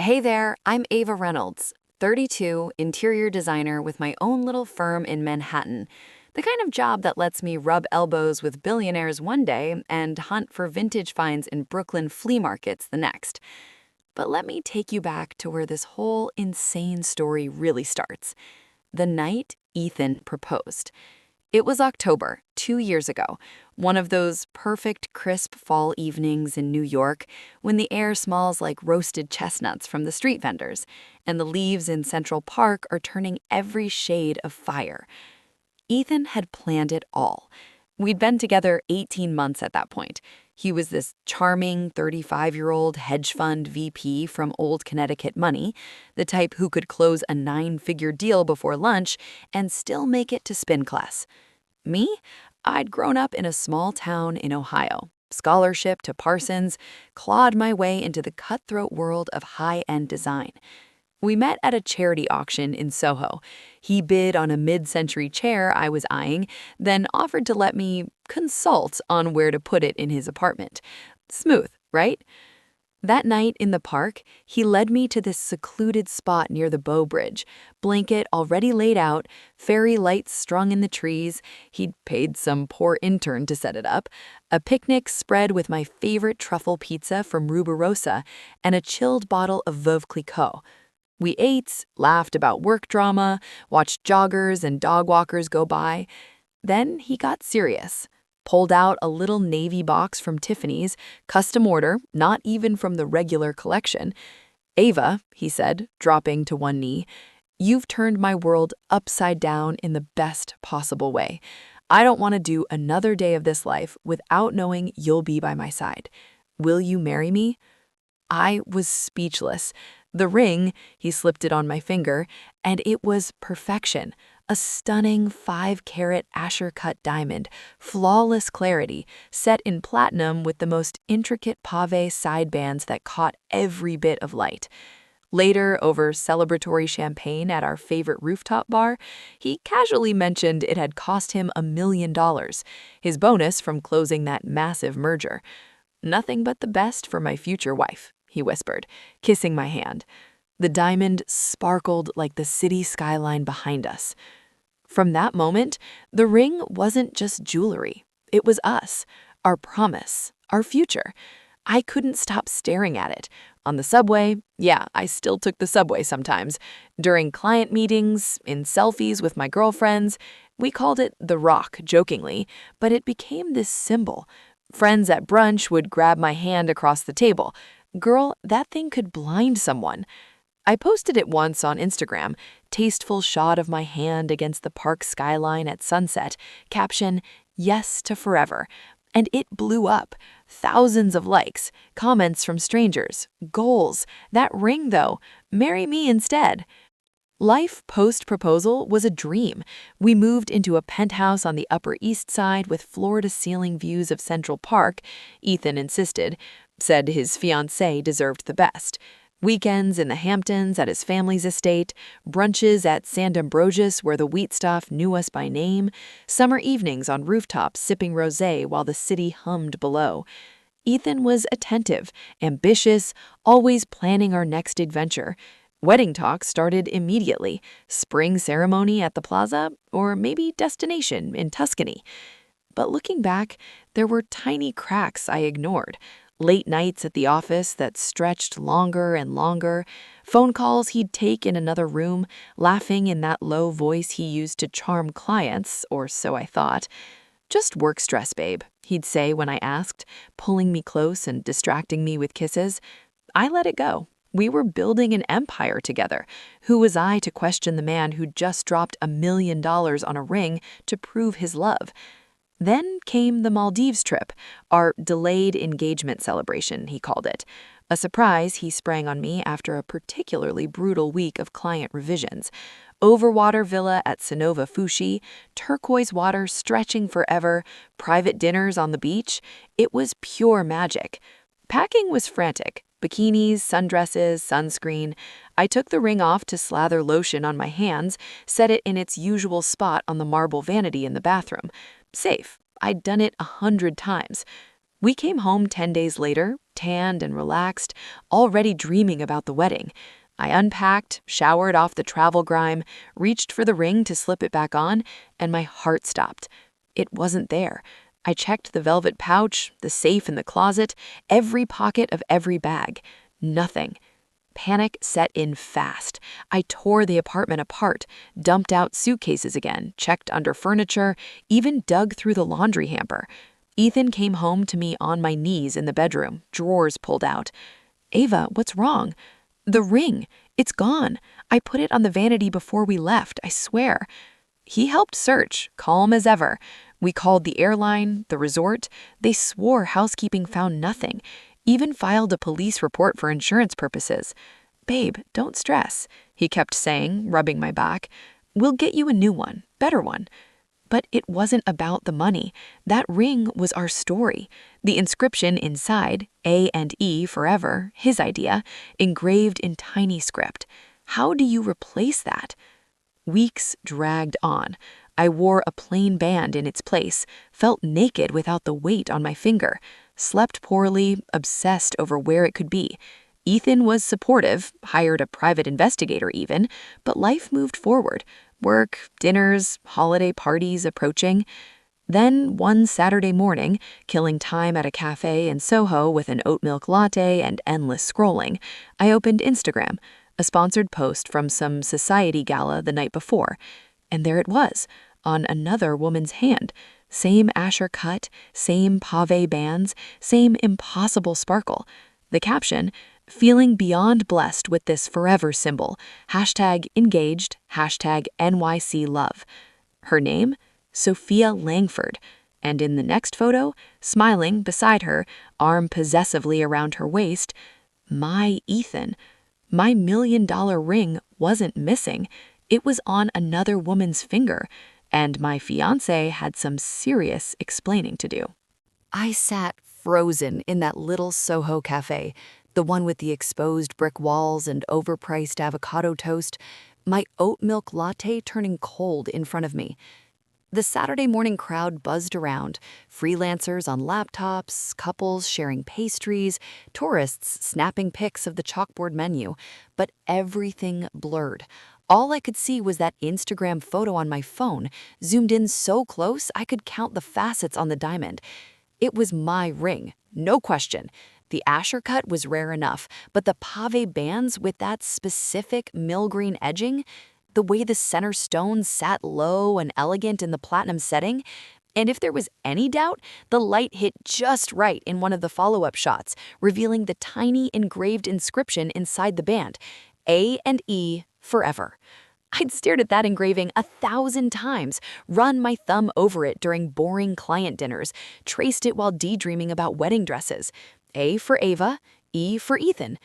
Hey there, I'm Ava Reynolds, 32, interior designer with my own little firm in Manhattan. The kind of job that lets me rub elbows with billionaires one day and hunt for vintage finds in Brooklyn flea markets the next. But let me take you back to where this whole insane story really starts. The night Ethan proposed. It was October, 2 years ago, one of those perfect, crisp fall evenings in New York when the air smells like roasted chestnuts from the street vendors, and the leaves in Central Park are turning every shade of fire. Ethan had planned it all. We'd been together 18 months at that point. He was this charming 35-year-old hedge fund VP from old Connecticut money, the type who could close a 9-figure deal before lunch and still make it to spin class. Me? I'd grown up in a small town in Ohio, scholarship to Parsons, clawed my way into the cutthroat world of high-end design. We met at a charity auction in Soho. He bid on a mid-century chair I was eyeing, then offered to let me consult on where to put it in his apartment. Smooth, right? That night in the park, he led me to this secluded spot near the Bow Bridge, blanket already laid out, fairy lights strung in the trees, he'd paid some poor intern to set it up, a picnic spread with my favorite truffle pizza from Ruberosa, and a chilled bottle of Veuve Clicquot. We ate, laughed about work drama, watched joggers and dog walkers go by. Then he got serious. Pulled out a little navy box from Tiffany's, custom order, not even from the regular collection. "Ava," he said, dropping to one knee, "you've turned my world upside down in the best possible way. I don't want to do another day of this life without knowing you'll be by my side. Will you marry me?" I was speechless. The ring, he slipped it on my finger, and it was perfection. A stunning 5-carat Asher-cut diamond, flawless clarity, set in platinum with the most intricate pave sidebands that caught every bit of light. Later, over celebratory champagne at our favorite rooftop bar, he casually mentioned it had cost him $1 million, his bonus from closing that massive merger. "Nothing but the best for my future wife," he whispered, kissing my hand. The diamond sparkled like the city skyline behind us. From that moment, the ring wasn't just jewelry. It was us, our promise, our future. I couldn't stop staring at it. On the subway, yeah, I still took the subway sometimes. During client meetings, in selfies with my girlfriends, we called it the rock, jokingly, but it became this symbol. Friends at brunch would grab my hand across the table. "Girl, that thing could blind someone." I posted it once on Instagram, tasteful shot of my hand against the park skyline at sunset, caption, "Yes to forever." And it blew up. Thousands of likes, comments from strangers, goals. That ring, though, marry me instead. Life post-proposal was a dream. We moved into a penthouse on the Upper East Side with floor-to-ceiling views of Central Park, Ethan insisted, said his fiancée deserved the best. Weekends in the Hamptons at his family's estate, brunches at St. Ambrosius where the Wheatstuff knew us by name, summer evenings on rooftops sipping rosé while the city hummed below. Ethan was attentive, ambitious, always planning our next adventure. Wedding talks started immediately. Spring ceremony at the plaza, or maybe destination in Tuscany. But looking back, there were tiny cracks I ignored. Late nights at the office that stretched longer and longer, phone calls he'd take in another room, laughing in that low voice he used to charm clients, or so I thought. "Just work stress, babe," he'd say when I asked, pulling me close and distracting me with kisses. I let it go. We were building an empire together. Who was I to question the man who'd just dropped $1 million on a ring to prove his love? Then came the Maldives trip, our delayed engagement celebration, he called it. A surprise he sprang on me after a particularly brutal week of client revisions. Overwater villa at Sonova Fushi, turquoise water stretching forever, private dinners on the beach. It was pure magic. Packing was frantic. Bikinis, sundresses, sunscreen. I took the ring off to slather lotion on my hands, set it in its usual spot on the marble vanity in the bathroom. Safe. I'd done it 100 times. We came home 10 days later, tanned and relaxed, already dreaming about the wedding. I unpacked, showered off the travel grime, reached for the ring to slip it back on, and my heart stopped. It wasn't there. I checked the velvet pouch, the safe in the closet, every pocket of every bag. Nothing. Panic set in fast. I tore the apartment apart, dumped out suitcases again, checked under furniture, even dug through the laundry hamper. Ethan came home to me on my knees in the bedroom, drawers pulled out. "Ava, what's wrong?" "The ring. It's gone. I put it on the vanity before we left, I swear." He helped search, calm as ever. We called the airline, the resort. They swore housekeeping found nothing, even filed a police report for insurance purposes. "Babe, don't stress," he kept saying, rubbing my back. "We'll get you a new one, better one." But it wasn't about the money. That ring was our story. The inscription inside, A and E forever, his idea, engraved in tiny script. How do you replace that? Weeks dragged on. I wore a plain band in its place, felt naked without the weight on my finger, slept poorly, obsessed over where it could be. Ethan was supportive, hired a private investigator even, but life moved forward. Work, dinners, holiday parties approaching. Then, one Saturday morning, killing time at a cafe in Soho with an oat milk latte and endless scrolling, I opened Instagram, a sponsored post from some society gala the night before. And there it was, on another woman's hand. Same Asher cut, same pave bands, same impossible sparkle. The caption, "Feeling beyond blessed with this forever symbol. #engaged, #NYC love." Her name? Sophia Langford. And in the next photo, smiling beside her, arm possessively around her waist, my Ethan. My $1 million ring wasn't missing. It was on another woman's finger, and my fiancé had some serious explaining to do. I sat frozen in that little Soho cafe, the one with the exposed brick walls and overpriced avocado toast, my oat milk latte turning cold in front of me. The Saturday morning crowd buzzed around, freelancers on laptops, couples sharing pastries, tourists snapping pics of the chalkboard menu, but everything blurred. All I could see was that Instagram photo on my phone, zoomed in so close I could count the facets on the diamond. It was my ring, no question. The Asher cut was rare enough, but the pave bands with that specific mill-green edging, the way the center stone sat low and elegant in the platinum setting, and if there was any doubt, the light hit just right in one of the follow-up shots, revealing the tiny engraved inscription inside the band, A and E forever. I'd stared at that engraving 1,000 times, run my thumb over it during boring client dinners, traced it while daydreaming about wedding dresses. A for Ava, E for Ethan.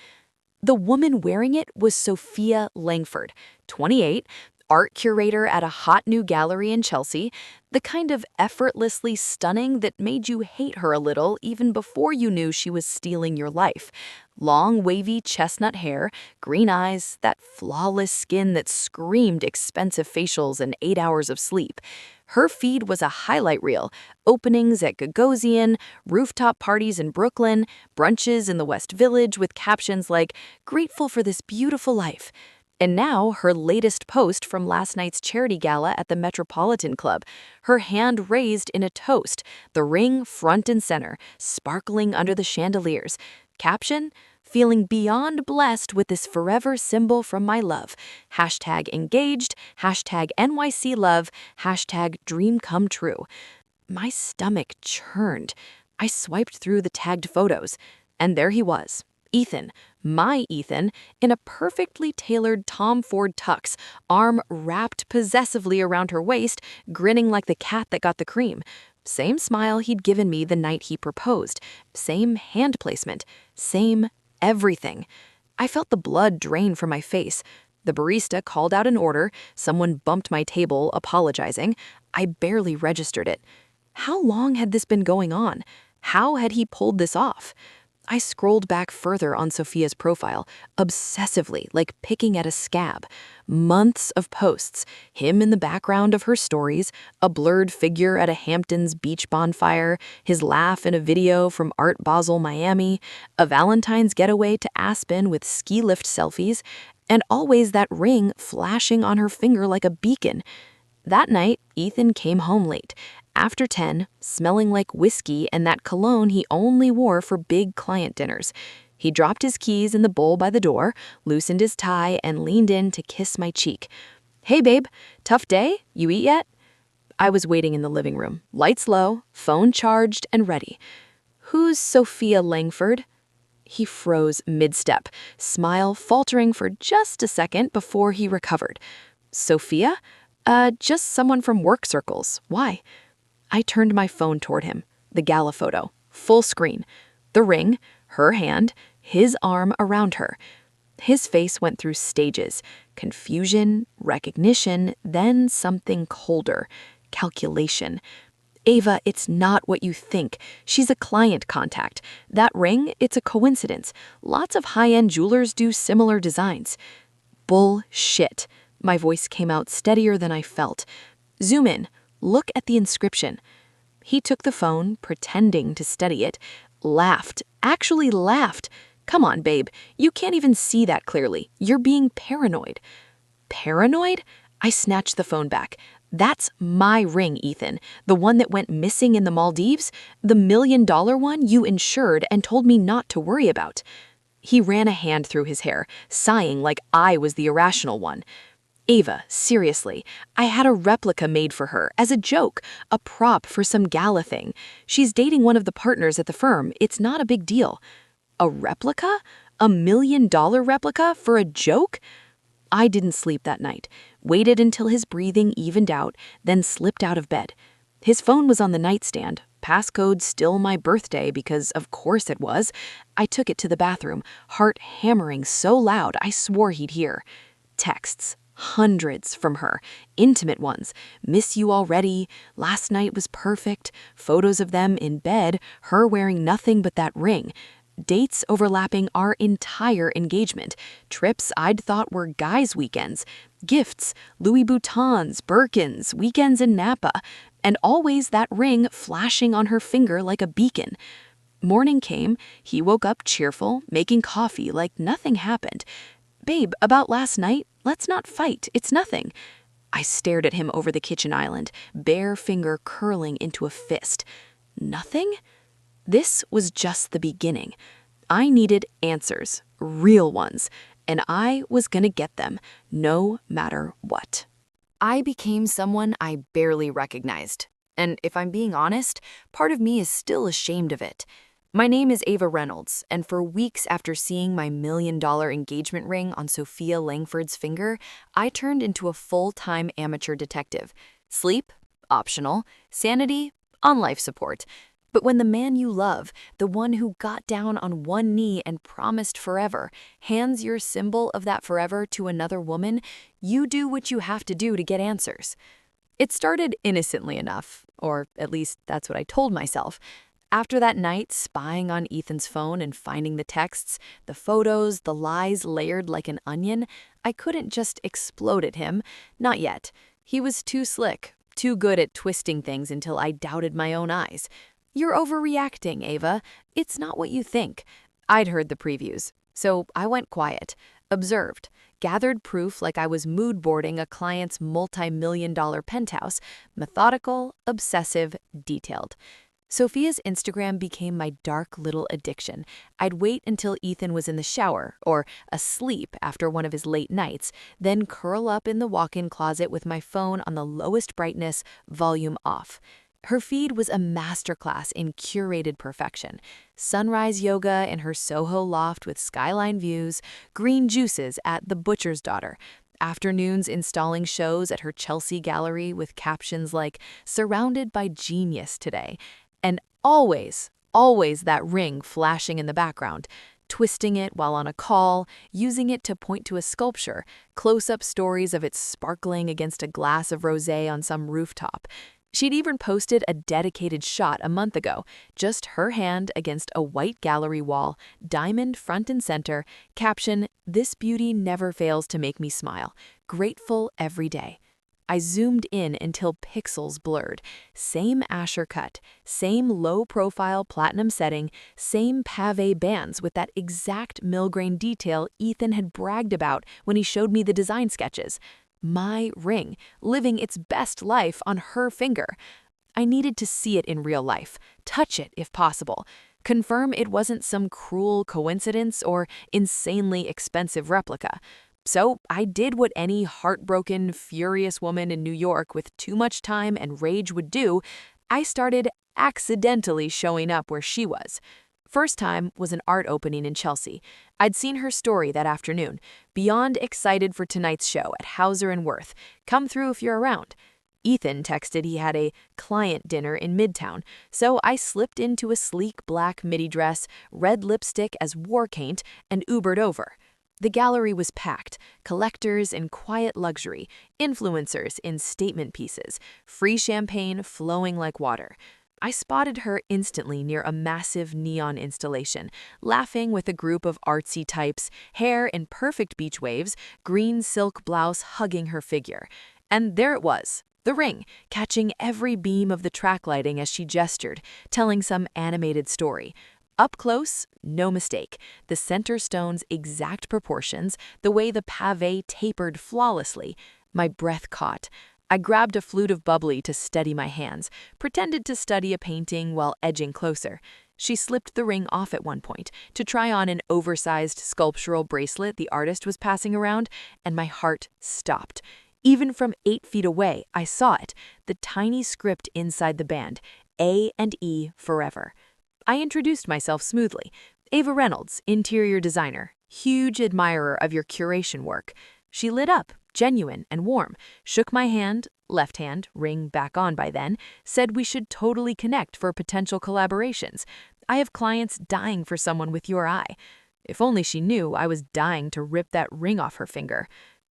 The woman wearing it was Sophia Langford, 28, art curator at a hot new gallery in Chelsea, the kind of effortlessly stunning that made you hate her a little even before you knew she was stealing your life. Long, wavy chestnut hair, green eyes, that flawless skin that screamed expensive facials and 8 hours of sleep. Her feed was a highlight reel, openings at Gagosian, rooftop parties in Brooklyn, brunches in the West Village with captions like, "Grateful for this beautiful life." And now her latest post from last night's charity gala at the Metropolitan Club, her hand raised in a toast, the ring front and center, sparkling under the chandeliers. Caption, "Feeling beyond blessed with this forever symbol from my love. #engaged, #NYC love, #dream come true." My stomach churned. I swiped through the tagged photos, and there he was, Ethan, my Ethan, in a perfectly tailored Tom Ford tux, arm wrapped possessively around her waist, grinning like the cat that got the cream. Same smile he'd given me the night he proposed, same hand placement, same everything. I felt the blood drain from my face. The barista called out an order, someone bumped my table, apologizing. I barely registered it. How long had this been going on? How had he pulled this off? I scrolled back further on Sophia's profile, obsessively, like picking at a scab. Months of posts, him in the background of her stories, a blurred figure at a Hamptons beach bonfire, his laugh in a video from Art Basel, Miami, a Valentine's getaway to Aspen with ski lift selfies, and always that ring flashing on her finger like a beacon. That night, Ethan came home late, after 10, smelling like whiskey and that cologne he only wore for big client dinners. He dropped his keys in the bowl by the door, loosened his tie, and leaned in to kiss my cheek. "Hey, babe, tough day? You eat yet?" I was waiting in the living room, lights low, phone charged and ready. "Who's Sophia Langford?" He froze mid-step, smile faltering for just a second before he recovered. "Sophia? Just someone from work circles. Why?" I turned my phone toward him. The gala photo, full screen. The ring, her hand, his arm around her. His face went through stages. Confusion, recognition, then something colder. Calculation. "Ava, it's not what you think. She's a client contact. That ring, it's a coincidence. Lots of high-end jewelers do similar designs." "Bullshit." My voice came out steadier than I felt. "Zoom in. Look at the inscription." He took the phone, pretending to study it, laughed, actually laughed. "Come on, babe. You can't even see that clearly. You're being paranoid." "Paranoid?" I snatched the phone back. "That's my ring, Ethan. The one that went missing in the Maldives? The $1 million one you insured and told me not to worry about." He ran a hand through his hair, sighing like I was the irrational one. "Ava, seriously, I had a replica made for her, as a joke, a prop for some gala thing. She's dating one of the partners at the firm. It's not a big deal." "A replica? $1 million replica for a joke?" I didn't sleep that night, waited until his breathing evened out, then slipped out of bed. His phone was on the nightstand, passcode still my birthday because of course it was. I took it to the bathroom, heart hammering so loud I swore he'd hear. Texts. Hundreds from her, intimate ones. "Miss you already," "Last night was perfect," photos of them in bed, her wearing nothing but that ring. Dates overlapping our entire engagement, trips I'd thought were guys' weekends, gifts, Louis Vuittons, Birkins, weekends in Napa, and always that ring flashing on her finger like a beacon. Morning came, he woke up cheerful, making coffee like nothing happened. "Babe, about last night, let's not fight, it's nothing." I stared at him over the kitchen island, bare finger curling into a fist. Nothing? This was just the beginning. I needed answers, real ones, and I was gonna get them, no matter what. I became someone I barely recognized. And if I'm being honest, part of me is still ashamed of it. My name is Ava Reynolds, and for weeks after seeing my $1 million engagement ring on Sophia Langford's finger, I turned into a full-time amateur detective. Sleep? Optional. Sanity? On life support. But when the man you love, the one who got down on one knee and promised forever, hands your symbol of that forever to another woman, you do what you have to do to get answers. It started innocently enough, or at least that's what I told myself. After that night, spying on Ethan's phone and finding the texts, the photos, the lies layered like an onion, I couldn't just explode at him. Not yet. He was too slick, too good at twisting things until I doubted my own eyes. "You're overreacting, Ava. It's not what you think." I'd heard the previews, so I went quiet, observed, gathered proof like I was mood boarding a client's multi-million-dollar penthouse, methodical, obsessive, detailed. Sophia's Instagram became my dark little addiction. I'd wait until Ethan was in the shower or asleep after one of his late nights, then curl up in the walk-in closet with my phone on the lowest brightness, volume off. Her feed was a masterclass in curated perfection. Sunrise yoga in her Soho loft with skyline views, green juices at The Butcher's Daughter, afternoons installing shows at her Chelsea gallery with captions like, "Surrounded by genius today," and always that ring flashing in the background, twisting it while on a call, using it to point to a sculpture, close-up stories of it sparkling against a glass of rosé on some rooftop. She'd even posted a dedicated shot a month ago, just her hand against a white gallery wall, diamond front and center, caption, "This beauty never fails to make me smile. Grateful every day." I zoomed in until pixels blurred. Same Asher cut, same low-profile platinum setting, same pavé bands with that exact mill-grain detail Ethan had bragged about when he showed me the design sketches. My ring, living its best life on her finger. I needed to see it in real life, touch it if possible, confirm it wasn't some cruel coincidence or insanely expensive replica. So I did what any heartbroken, furious woman in New York with too much time and rage would do. I started accidentally showing up where she was. First time was an art opening in Chelsea. I'd seen her story that afternoon, beyond excited for tonight's show at Hauser and Wirth. Come through if you're around. Ethan texted he had a client dinner in Midtown, so I slipped into a sleek black midi dress, red lipstick as war paint, and Ubered over. The gallery was packed, collectors in quiet luxury, influencers in statement pieces, free champagne flowing like water. I spotted her instantly near a massive neon installation, laughing with a group of artsy types, hair in perfect beach waves, green silk blouse hugging her figure. And there it was, the ring, catching every beam of the track lighting as she gestured, telling some animated story. Up close, no mistake, the center stone's exact proportions, the way the pavé tapered flawlessly. My breath caught. I grabbed a flute of bubbly to steady my hands, pretended to study a painting while edging closer. She slipped the ring off at one point to try on an oversized sculptural bracelet the artist was passing around, and my heart stopped. Even from 8 feet away, I saw it, the tiny script inside the band, A and E forever. I introduced myself smoothly. Ava Reynolds, interior designer, huge admirer of your curation work. She lit up, genuine and warm, shook my hand, left hand, ring back on by then, said we should totally connect for potential collaborations. I have clients dying for someone with your eye. If only she knew I was dying to rip that ring off her finger.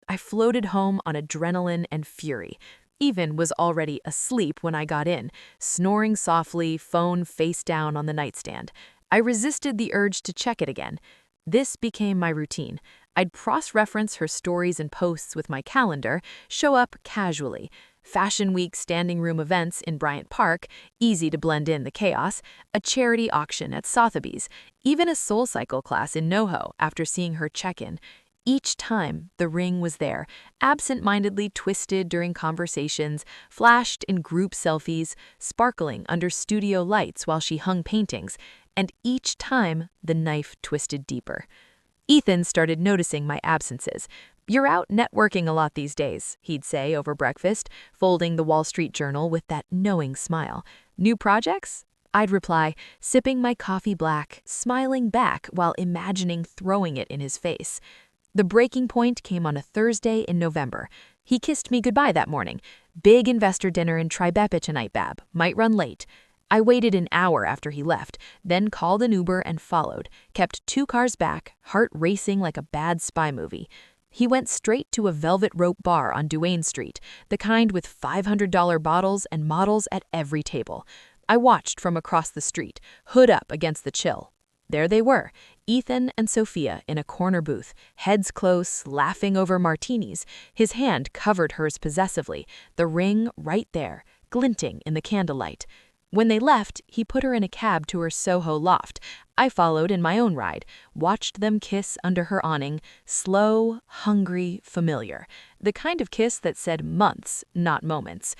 I floated home on adrenaline and fury. Ethan was already asleep when I got in, snoring softly, phone face down on the nightstand. I resisted the urge to check it again. This became my routine. I'd cross-reference her stories and posts with my calendar, show up casually. Fashion Week standing room events in Bryant Park, easy to blend in the chaos, a charity auction at Sotheby's, even a SoulCycle class in NoHo after seeing her check-in. Each time, the ring was there, absent-mindedly twisted during conversations, flashed in group selfies, sparkling under studio lights while she hung paintings, and each time, the knife twisted deeper. Ethan started noticing my absences. "You're out networking a lot these days," he'd say over breakfast, folding the Wall Street Journal with that knowing smile. "New projects?" I'd reply, sipping my coffee black, smiling back while imagining throwing it in his face. The breaking point came on a Thursday in November. He kissed me goodbye that morning. "Big investor dinner in Tribeca tonight, Bab. Might run late." I waited an hour after he left, then called an Uber and followed, kept 2 cars back, heart racing like a bad spy movie. He went straight to a velvet rope bar on Duane Street, the kind with $500 bottles and models at every table. I watched from across the street, hood up against the chill. There they were, Ethan and Sophia in a corner booth, heads close, laughing over martinis. His hand covered hers possessively, the ring right there, glinting in the candlelight. When they left, he put her in a cab to her Soho loft. I followed in my own ride, watched them kiss under her awning, slow, hungry, familiar. The kind of kiss that said months, not moments.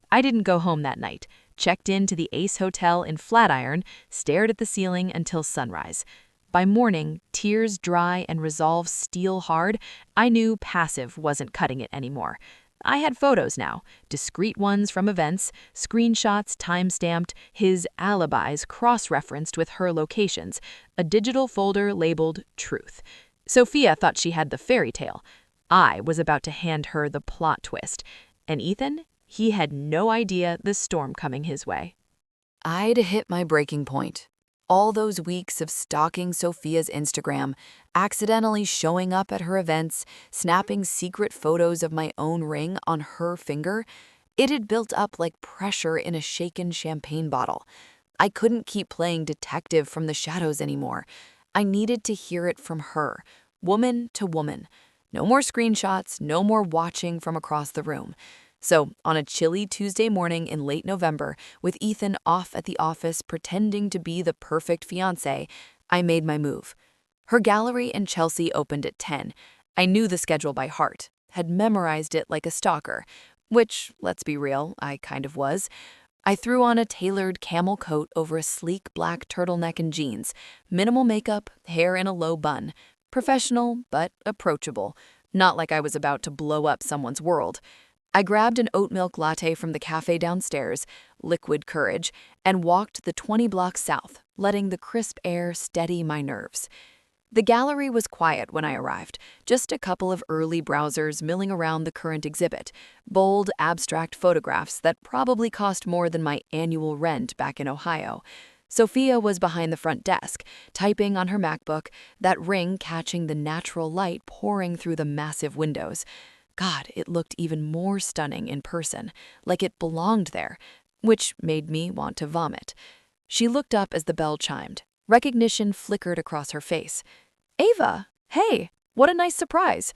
I didn't go home that night. Checked into the Ace Hotel in Flatiron, stared at the ceiling until sunrise. By morning, tears dry and resolve steel hard, I knew passive wasn't cutting it anymore. I had photos now, discrete ones from events, screenshots time-stamped, his alibis cross-referenced with her locations, a digital folder labeled Truth. Sophia thought she had the fairy tale. I was about to hand her the plot twist. And Ethan? He had no idea the storm coming his way. I'd hit my breaking point. All those weeks of stalking Sophia's Instagram, accidentally showing up at her events, snapping secret photos of my own ring on her finger, It had built up like pressure in a shaken champagne bottle. I couldn't keep playing detective from the shadows anymore. I needed to hear it from her, woman to woman. No more screenshots, no more watching from across the room. So, on a chilly Tuesday morning in late November, with Ethan off at the office pretending to be the perfect fiancé, I made my move. Her gallery in Chelsea opened at 10. I knew the schedule by heart, had memorized it like a stalker, which, let's be real, I kind of was. I threw on a tailored camel coat over a sleek black turtleneck and jeans, minimal makeup, hair in a low bun. Professional, but approachable. Not like I was about to blow up someone's world. I grabbed an oat milk latte from the cafe downstairs, liquid courage, and walked the 20 blocks south, letting the crisp air steady my nerves. The gallery was quiet when I arrived, just a couple of early browsers milling around the current exhibit, bold, abstract photographs that probably cost more than my annual rent back in Ohio. Sophia was behind the front desk, typing on her MacBook, that ring catching the natural light pouring through the massive windows. God, it looked even more stunning in person, like it belonged there, which made me want to vomit. She looked up as the bell chimed. Recognition flickered across her face. Ava, hey, what a nice surprise.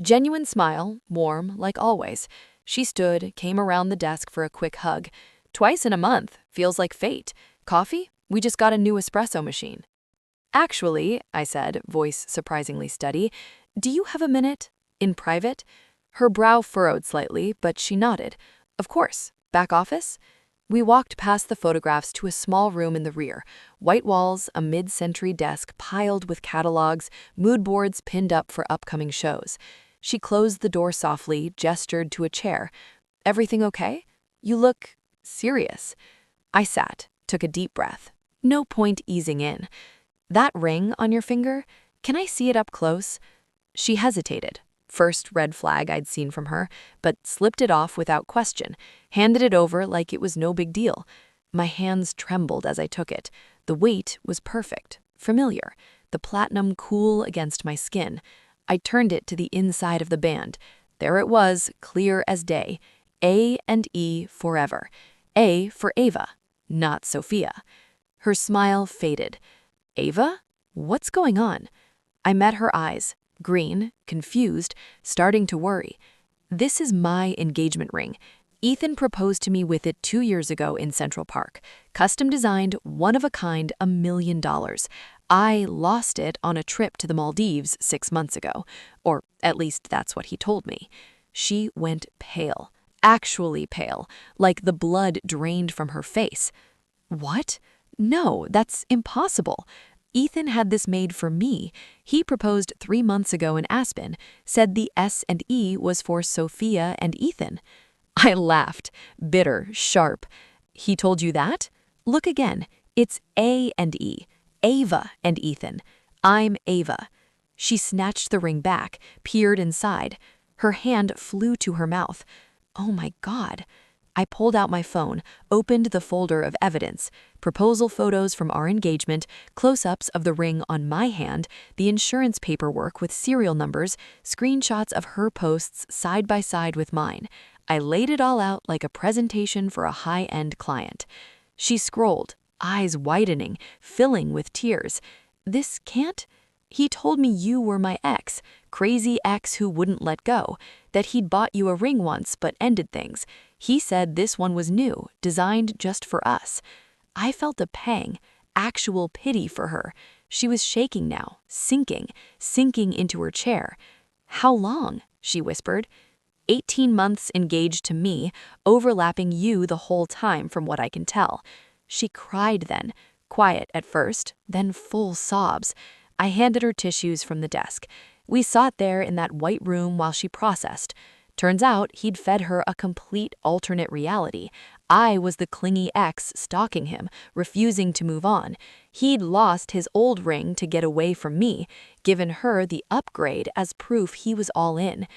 Genuine smile, warm, like always. She stood, came around the desk for a quick hug. Twice in a month, feels like fate. Coffee? We just got a new espresso machine. Actually, I said, voice surprisingly steady, do you have a minute? In private? Her brow furrowed slightly, but she nodded. Of course. Back office? We walked past the photographs to a small room in the rear. White walls, a mid-century desk piled with catalogs, mood boards pinned up for upcoming shows. She closed the door softly, gestured to a chair. Everything okay? You look serious. I sat, took a deep breath. No point easing in. That ring on your finger? Can I see it up close? She hesitated. First red flag I'd seen from her, but slipped it off without question, handed it over like it was no big deal. My hands trembled as I took it. The weight was perfect, familiar, the platinum cool against my skin. I turned it to the inside of the band. There it was, clear as day. A and E forever. A for Ava, not Sophia. Her smile faded. Ava? What's going on? I met her eyes. Green, confused, starting to worry. This is my engagement ring. Ethan proposed to me with it 2 years ago in Central Park. Custom designed, one of a kind, $1 million. I lost it on a trip to the Maldives 6 months ago. Or at least that's what he told me. She went pale. Actually pale, like the blood drained from her face. What? No, that's impossible. Ethan had this made for me. He proposed 3 months ago in Aspen, said the S and E was for Sophia and Ethan. I laughed, bitter, sharp. He told you that? Look again. It's A and E. Ava and Ethan. I'm Ava. She snatched the ring back, peered inside. Her hand flew to her mouth. Oh my God. I pulled out my phone, opened the folder of evidence, proposal photos from our engagement, close-ups of the ring on my hand, the insurance paperwork with serial numbers, screenshots of her posts side by side with mine. I laid it all out like a presentation for a high-end client. She scrolled, eyes widening, filling with tears. This can't? He told me you were my ex, crazy ex who wouldn't let go, that he'd bought you a ring once but ended things. He said this one was new, designed just for us. I felt a pang, actual pity for her. She was shaking now, sinking into her chair. How long? She whispered. 18 months engaged to me, overlapping you the whole time from what I can tell. She cried then, quiet at first, then full sobs. I handed her tissues from the desk. We sat there in that white room while she processed. Turns out he'd fed her a complete alternate reality. I was the clingy ex stalking him, refusing to move on. He'd lost his old ring to get away from me, given her the upgrade as proof he was all in.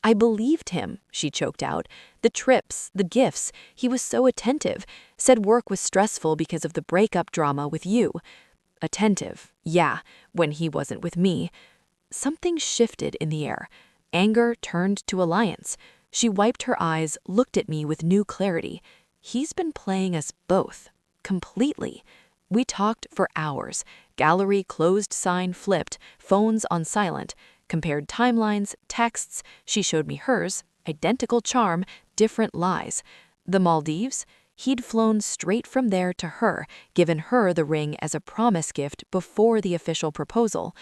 I believed him, she choked out. The trips, the gifts, he was so attentive. Said work was stressful because of the breakup drama with you. Attentive, yeah, when he wasn't with me. Something shifted in the air. Anger turned to alliance. She wiped her eyes, looked at me with new clarity. He's been playing us both. Completely. We talked for hours. Gallery closed sign flipped, phones on silent. Compared timelines, texts. She showed me hers. Identical charm, different lies. The Maldives? He'd flown straight from there to her, given her the ring as a promise gift before the official proposal.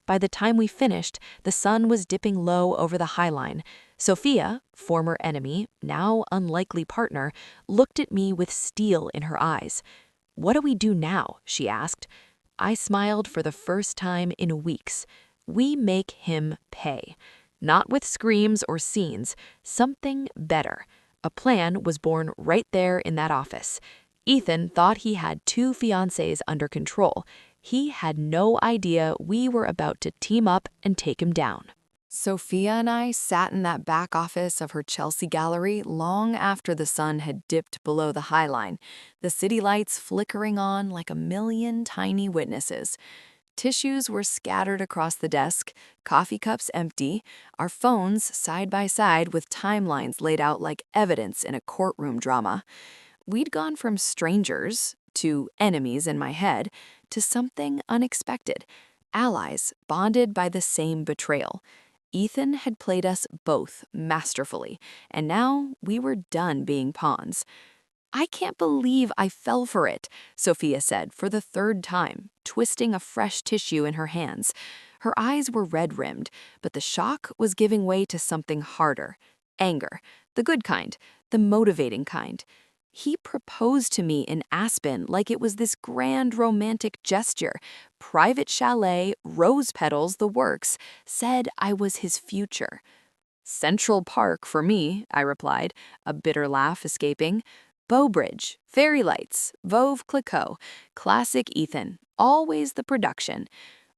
By the time we finished, the sun was dipping low over the High Line. Sophia, former enemy, now unlikely partner, looked at me with steel in her eyes. "What do we do now?" she asked. I smiled for the first time in weeks. We make him pay. Not with screams or scenes, something better. A plan was born right there in that office. Ethan thought he had 2 fiancés under control. He had no idea we were about to team up and take him down. Sophia and I sat in that back office of her Chelsea gallery long after the sun had dipped below the High Line, the city lights flickering on like a million tiny witnesses. Tissues were scattered across the desk, coffee cups empty, our phones side by side with timelines laid out like evidence in a courtroom drama. We'd gone from strangers to enemies in my head to something unexpected, allies bonded by the same betrayal. Ethan had played us both masterfully, and now we were done being pawns. "I can't believe I fell for it," Sophia said for the 3rd time, twisting a fresh tissue in her hands. Her eyes were red-rimmed, but the shock was giving way to something harder. Anger. The good kind. The motivating kind. He proposed to me in Aspen like it was this grand romantic gesture. Private chalet, rose petals, the works. Said I was his future. "Central Park for me," I replied, a bitter laugh escaping. "Bowbridge, fairy lights, Veuve Clicquot, classic Ethan, always the production."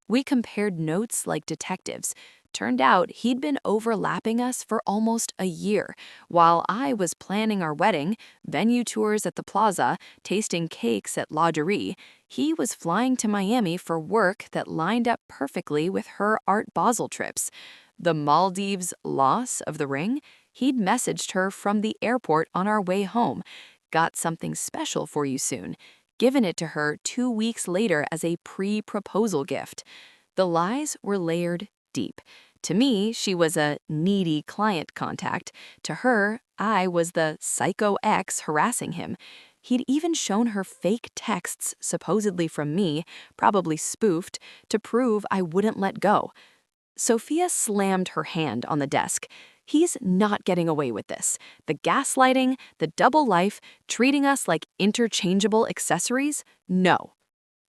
We compared notes like detectives. Turned out he'd been overlapping us for almost a year. While I was planning our wedding, venue tours at the plaza, tasting cakes at Lingerie, he was flying to Miami for work that lined up perfectly with her Art Basel trips. The Maldives loss of the ring? He'd messaged her from the airport on our way home. "Got something special for you soon." Given it to her 2 weeks later as a pre-proposal gift. The lies were layered deep. To me, she was a needy client contact. To her, I was the psycho ex harassing him. He'd even shown her fake texts, supposedly from me, probably spoofed, to prove I wouldn't let go. Sophia slammed her hand on the desk. "He's not getting away with this. The gaslighting, the double life, treating us like interchangeable accessories? No."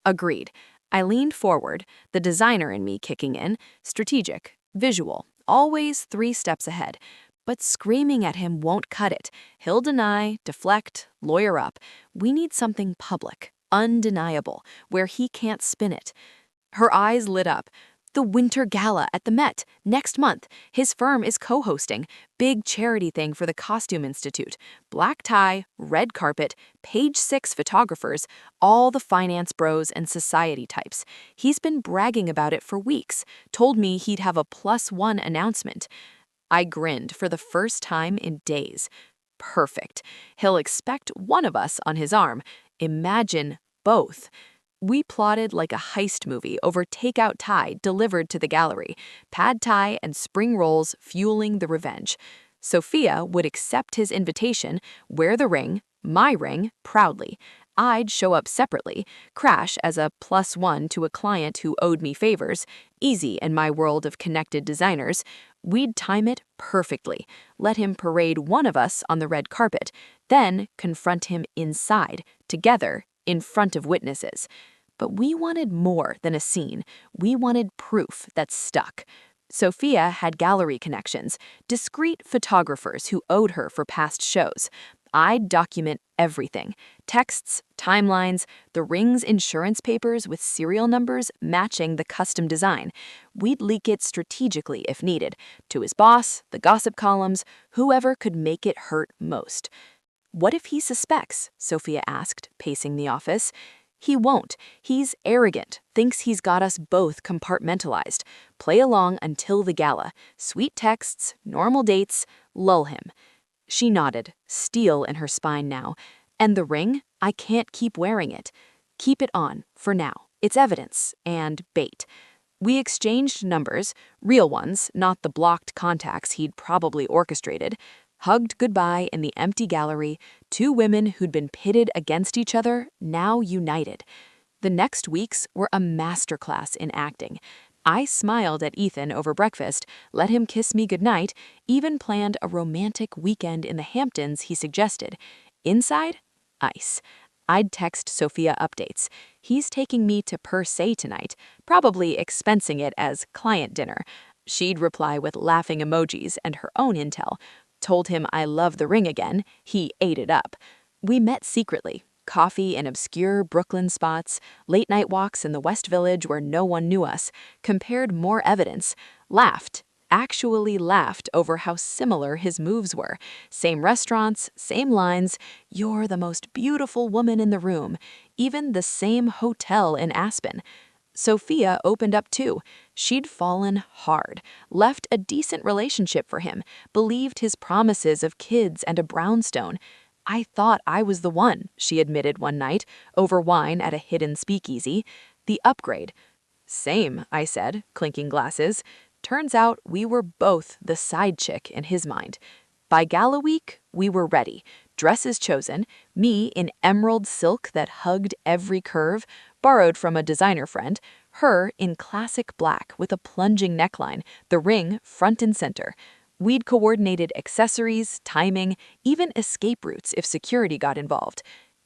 Agreed. I leaned forward, the designer in me kicking in, strategic, visual, always 3 steps ahead. But screaming at him won't cut it. He'll deny, deflect, lawyer up. We need something public, undeniable, where he can't spin it. Her eyes lit up. "The Winter Gala at the Met, next month. His firm is co-hosting. Big charity thing for the Costume Institute. Black tie, red carpet, page 6 photographers, all the finance bros and society types. He's been bragging about it for weeks. Told me he'd have a +1 announcement." I grinned for the first time in days. Perfect. He'll expect one of us on his arm. Imagine both. We plotted like a heist movie over takeout Thai delivered to the gallery, pad Thai and spring rolls fueling the revenge. Sophia would accept his invitation, wear the ring, my ring, proudly. I'd show up separately, crash as a +1 to a client who owed me favors, easy in my world of connected designers. We'd time it perfectly, let him parade one of us on the red carpet, then confront him inside, together, in front of witnesses. But we wanted more than a scene. We wanted proof that stuck. Sophia had gallery connections, discreet photographers who owed her for past shows. I'd document everything. Texts, timelines, the ring's insurance papers with serial numbers matching the custom design. We'd leak it strategically if needed, to his boss, the gossip columns, whoever could make it hurt most. "What if he suspects?" Sophia asked, pacing the office. He won't. He's arrogant, thinks he's got us both compartmentalized. Play along until the gala. Sweet texts, normal dates, lull him. She nodded, steel in her spine now. And the ring? I can't keep wearing it. Keep it on, for now. It's evidence, and bait. We exchanged numbers, real ones, not the blocked contacts he'd probably orchestrated. Hugged goodbye in the empty gallery, two women who'd been pitted against each other, now united. The next weeks were a masterclass in acting. I smiled at Ethan over breakfast, let him kiss me goodnight, even planned a romantic weekend in the Hamptons he suggested. Inside? Ice. I'd text Sophia updates. He's taking me to Per Se tonight, probably expensing it as client dinner. She'd reply with laughing emojis and her own intel. Told him I love the ring again. He ate it up. We met secretly. Coffee in obscure Brooklyn spots, late-night walks in the West Village where no one knew us, compared more evidence, laughed, actually laughed over how similar his moves were. Same restaurants, same lines, you're the most beautiful woman in the room, even the same hotel in Aspen. Sophia opened up too. She'd fallen hard, left a decent relationship for him, believed his promises of kids and a brownstone. I thought I was the one, she admitted one night, over wine at a hidden speakeasy. The upgrade. Same, I said, clinking glasses. Turns out we were both the side chick in his mind. By gala week, we were ready. Dresses chosen, me in emerald silk that hugged every curve, borrowed from a designer friend, her in classic black with a plunging neckline, the ring front and center. We'd coordinated accessories, timing, even escape routes if security got involved.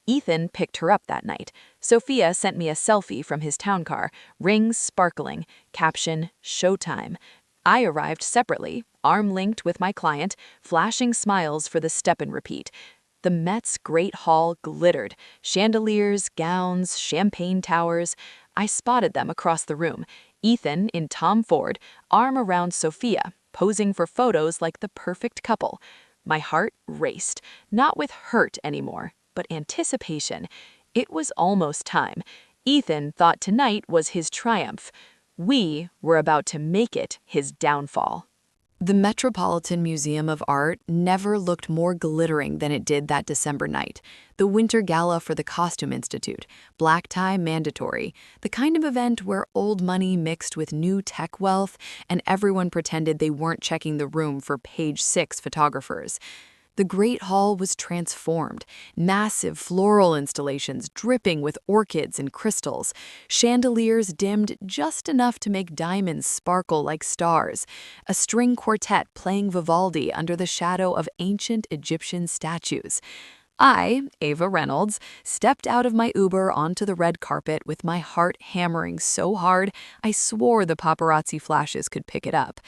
Ethan picked her up that night. Sophia sent me a selfie from his town car, rings sparkling, caption, Showtime. I arrived separately, arm-linked with my client, flashing smiles for the step and repeat. The Met's Great Hall glittered, chandeliers, gowns, champagne towers. I spotted them across the room. Ethan, in Tom Ford, arm around Sophia, posing for photos like the perfect couple. My heart raced, not with hurt anymore, but anticipation. It was almost time. Ethan thought tonight was his triumph. We were about to make it his downfall. The Metropolitan Museum of Art never looked more glittering than it did that December night. The winter gala for the Costume Institute, black tie mandatory, the kind of event where old money mixed with new tech wealth and everyone pretended they weren't checking the room for page 6 photographers. The Great Hall was transformed, massive floral installations dripping with orchids and crystals, chandeliers dimmed just enough to make diamonds sparkle like stars, a string quartet playing Vivaldi under the shadow of ancient Egyptian statues. I, Ava Reynolds, stepped out of my Uber onto the red carpet with my heart hammering so hard I swore the paparazzi flashes could pick it up.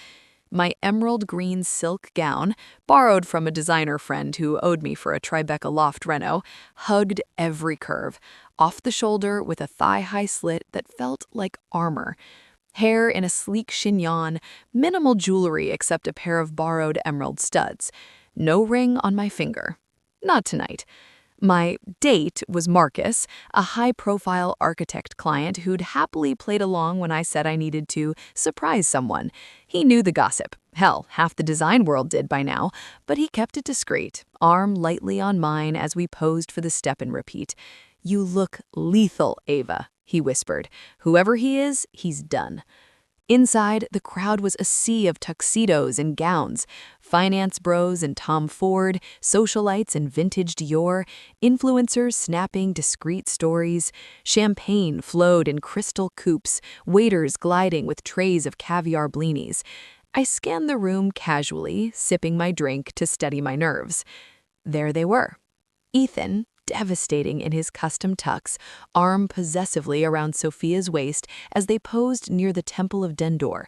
My emerald green silk gown, borrowed from a designer friend who owed me for a Tribeca loft reno, hugged every curve, off the shoulder with a thigh-high slit that felt like armor. Hair in a sleek chignon, minimal jewelry except a pair of borrowed emerald studs. No ring on my finger. Not tonight. My date was Marcus, a high-profile architect client who'd happily played along when I said I needed to surprise someone. He knew the gossip. Hell, half the design world did by now, but he kept it discreet, arm lightly on mine as we posed for the step and repeat. "You look lethal, Ava," he whispered. "Whoever he is, he's done." Inside, the crowd was a sea of tuxedos and gowns, finance bros and Tom Ford, socialites in vintage Dior, influencers snapping discreet stories, champagne flowed in crystal coupes, waiters gliding with trays of caviar blinis. I scanned the room casually, sipping my drink to steady my nerves. There they were. Ethan, devastating in his custom tux, arm possessively around Sophia's waist as they posed near the Temple of Dendor.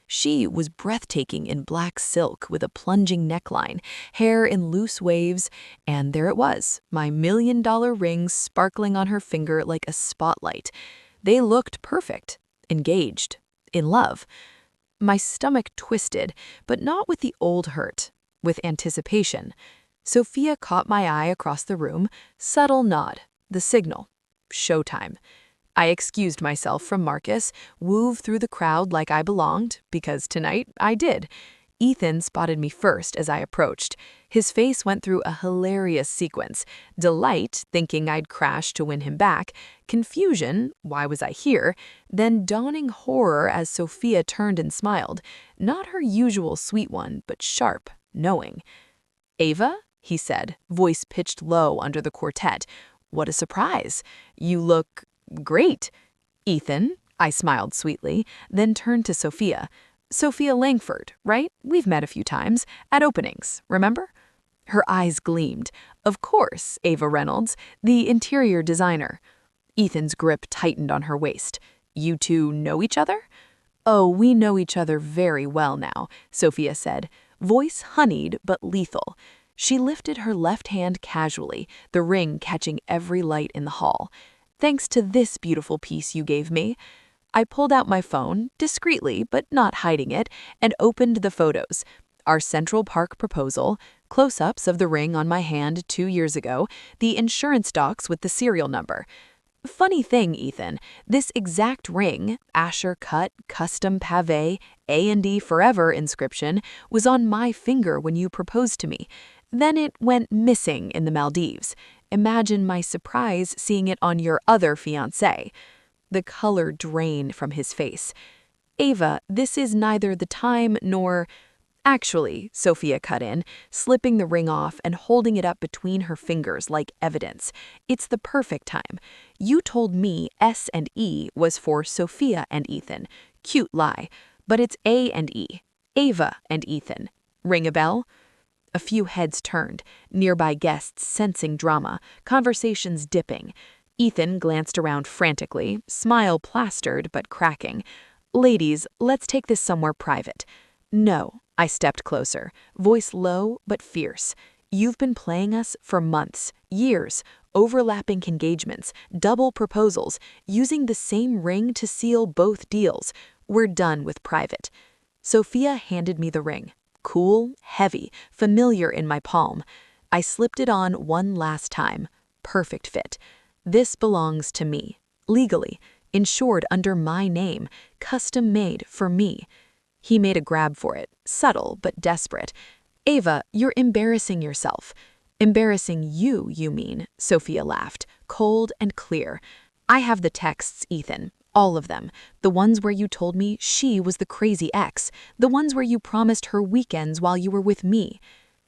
She was breathtaking in black silk with a plunging neckline, hair in loose waves, and there it was, my $1,000,000 ring sparkling on her finger like a spotlight. They looked perfect, engaged, in love. My stomach twisted, but not with the old hurt, with anticipation. Sophia caught my eye across the room, subtle nod, the signal. showtime. I excused myself from Marcus, wove through the crowd like I belonged, because tonight I did. Ethan spotted me first as I approached. His face went through a hilarious sequence. Delight, thinking I'd crashed to win him back. Confusion, why was I here? Then dawning horror as Sophia turned and smiled. Not her usual sweet one, but sharp, knowing. "Ava?" he said, voice pitched low under the quartet. "What a surprise. You look great." "Ethan?" I smiled sweetly, then turned to Sophia. "Sophia Langford, right? We've met a few times, at openings, remember?" Her eyes gleamed. "Of course, Ava Reynolds, the interior designer." Ethan's grip tightened on her waist. "You two know each other?" "Oh, we know each other very well now," Sophia said, voice honeyed but lethal. She lifted her left hand casually, the ring catching every light in the hall. "Thanks to this beautiful piece you gave me." I pulled out my phone, discreetly but not hiding it, and opened the photos. Our Central Park proposal, close-ups of the ring on my hand 2 years ago, the insurance docs with the serial number. Funny thing, Ethan, this exact ring, Asher cut, custom pavé, A&D forever inscription, was on my finger when you proposed to me. Then it went missing in the Maldives. Imagine my surprise seeing it on your other fiancé. The color drained from his face. "Ava, this is neither the time nor—" "Actually," Sophia cut in, slipping the ring off and holding it up between her fingers like evidence. "It's the perfect time. You told me S and E was for Sophia and Ethan. Cute lie. But it's A and E. Ava and Ethan. Ring a bell?" A few heads turned, nearby guests sensing drama, conversations dipping. Ethan glanced around frantically, smile plastered but cracking. "Ladies, let's take this somewhere private." "No." I stepped closer, voice low but fierce. "You've been playing us for months, years, overlapping engagements, double proposals, using the same ring to seal both deals. We're done with private." Sophia handed me the ring. Cool, heavy, familiar in my palm. I slipped it on one last time. Perfect fit. "This belongs to me, legally, insured under my name, custom made for me." He made a grab for it, subtle but desperate. "Ava, you're embarrassing yourself." "Embarrassing you, you mean," Sophia laughed, cold and clear. "I have the texts, Ethan. All of them. The ones where you told me she was the crazy ex. The ones where you promised her weekends while you were with me."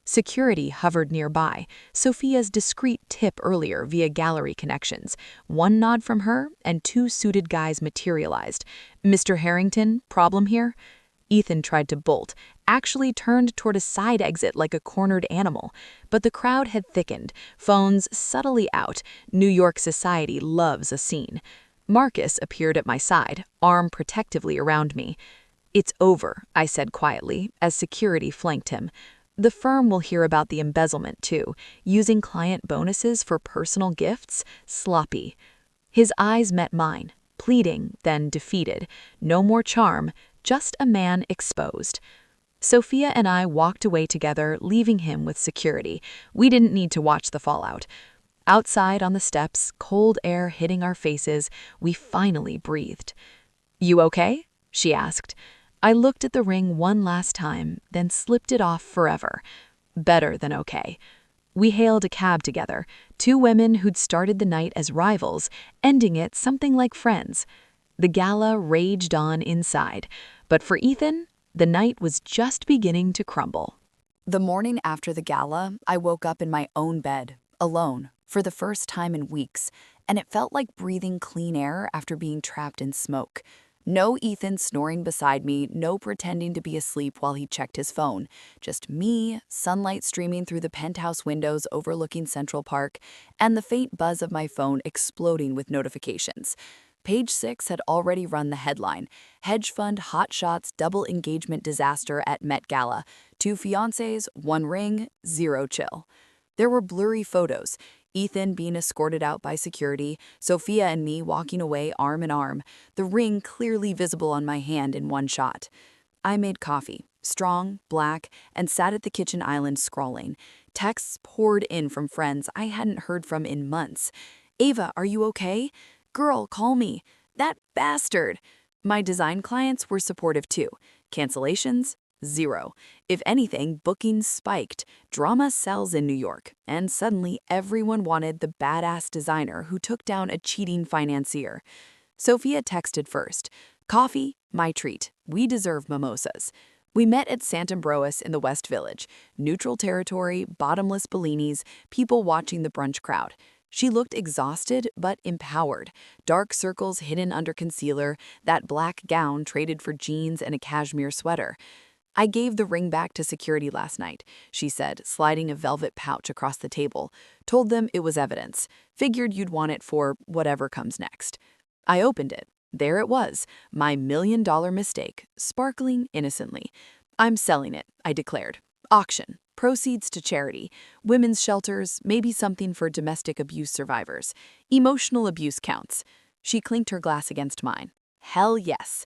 Security hovered nearby, Sophia's discreet tip earlier via gallery connections. One nod from her, and 2 suited guys materialized. "Mr. Harrington, problem here?" Ethan tried to bolt, actually turned toward a side exit like a cornered animal. But the crowd had thickened, phones subtly out. New York society loves a scene. Marcus appeared at my side, arm protectively around me. "It's over," I said quietly, as security flanked him. "The firm will hear about the embezzlement, too, using client bonuses for personal gifts. Sloppy." His eyes met mine, pleading, then defeated. No more charm, just a man exposed. Sophia and I walked away together, leaving him with security. We didn't need to watch the fallout. Outside on the steps, cold air hitting our faces, we finally breathed. "You okay?" she asked. I looked at the ring one last time, then slipped it off forever. Better than okay. We hailed a cab together, 2 women who'd started the night as rivals, ending it something like friends. The gala raged on inside, but for Ethan, the night was just beginning to crumble. The morning after the gala, I woke up in my own bed, alone, for the first time in weeks, and it felt like breathing clean air after being trapped in smoke. No Ethan snoring beside me, no pretending to be asleep while he checked his phone. Just me, sunlight streaming through the penthouse windows overlooking Central Park, and the faint buzz of my phone exploding with notifications. Page 6 had already run the headline: "Hedge Fund Hot Shots Double Engagement Disaster at Met Gala. 2 fiancés, 1 ring, 0 chill." There were blurry photos. Ethan being escorted out by security, Sophia and me walking away arm in arm, the ring clearly visible on my hand in one shot. I made coffee, strong, black, and sat at the kitchen island scrolling. Texts poured in from friends I hadn't heard from in months. Ava, are you okay? Girl, call me. That bastard. My design clients were supportive too. Cancellations? Zero. If anything, bookings spiked. Drama sells in New York, and suddenly everyone wanted the badass designer who took down a cheating financier. Sophia texted first. Coffee, my treat. We deserve mimosas. We met at Sant'Ambrois in the West Village. Neutral territory, bottomless Bellinis, people watching the brunch crowd. She looked exhausted but empowered. Dark circles hidden under concealer, that black gown traded for jeans and a cashmere sweater. I gave the ring back to security last night, she said, sliding a velvet pouch across the table. Told them it was evidence. Figured you'd want it for whatever comes next. I opened it. There it was, my $1 million mistake, sparkling innocently. I'm selling it, I declared. Auction. Proceeds to charity. Women's shelters, maybe something for domestic abuse survivors. Emotional abuse counts. She clinked her glass against mine. Hell yes.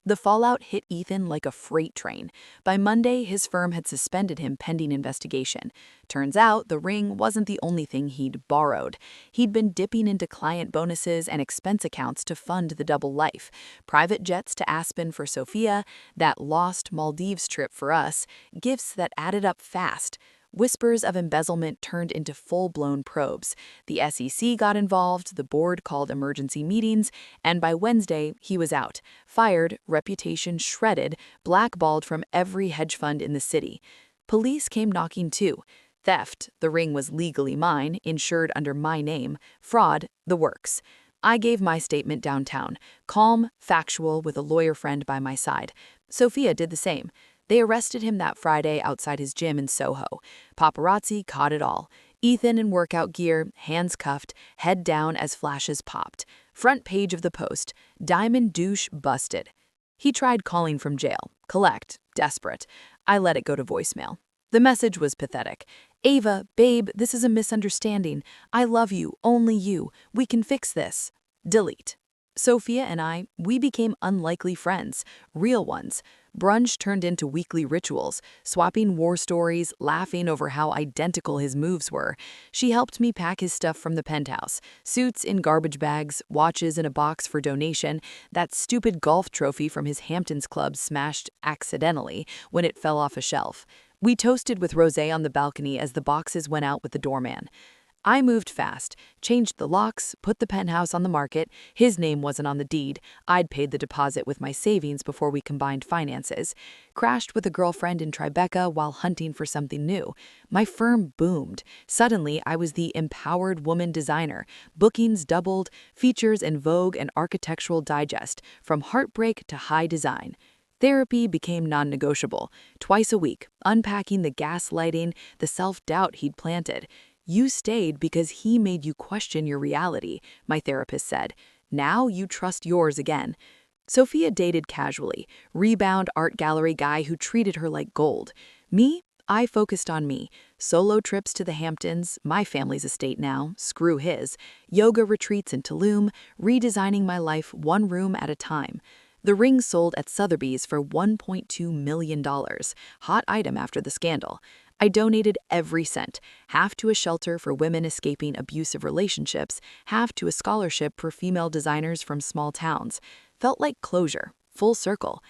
The fallout hit Ethan like a freight train. By Monday, his firm had suspended him pending investigation. Turns out the ring wasn't the only thing he'd borrowed. He'd been dipping into client bonuses and expense accounts to fund the double life. Private jets to Aspen for Sophia, that lost Maldives trip for us, gifts that added up fast. Whispers of embezzlement turned into full-blown probes. The SEC got involved, the board called emergency meetings, and by Wednesday, he was out. Fired, reputation shredded, blackballed from every hedge fund in the city. Police came knocking too. Theft, the ring was legally mine, insured under my name. Fraud, the works. I gave my statement downtown, calm, factual, with a lawyer friend by my side. Sophia did the same. They arrested him that Friday outside his gym in Soho. Paparazzi caught it all. Ethan in workout gear, hands cuffed, head down as flashes popped. Front page of the Post, Diamond douche busted. He tried calling from jail. Collect. Desperate. I let it go to voicemail. The message was pathetic. Ava, babe, this is a misunderstanding. I love you, only you. We can fix this. Delete. Sophia and we became unlikely friends, real ones. Brunch turned into weekly rituals, swapping war stories, laughing over how identical his moves were. She helped me pack his stuff from the penthouse, suits in garbage bags, watches in a box for donation, that stupid golf trophy from his Hamptons club smashed accidentally when it fell off a shelf. We toasted with rosé on the balcony as the boxes went out with the doorman. I moved fast, changed the locks, put the penthouse on the market. His name wasn't on the deed. I'd paid the deposit with my savings before we combined finances. Crashed with a girlfriend in Tribeca while hunting for something new. My firm boomed. Suddenly, I was the empowered woman designer. Bookings doubled, features in Vogue and Architectural Digest, from heartbreak to high design. Therapy became non-negotiable. Twice a week, unpacking the gaslighting, the self-doubt he'd planted. You stayed because he made you question your reality, my therapist said. Now you trust yours again. Sophia dated casually, rebound art gallery guy who treated her like gold. Me? I focused on me. Solo trips to the Hamptons, my family's estate now, screw his. Yoga retreats in Tulum, redesigning my life one room at a time. The ring sold at Sotheby's for $1.2 million, hot item after the scandal. I donated every cent, half to a shelter for women escaping abusive relationships, half to a scholarship for female designers from small towns. Felt like closure, full circle.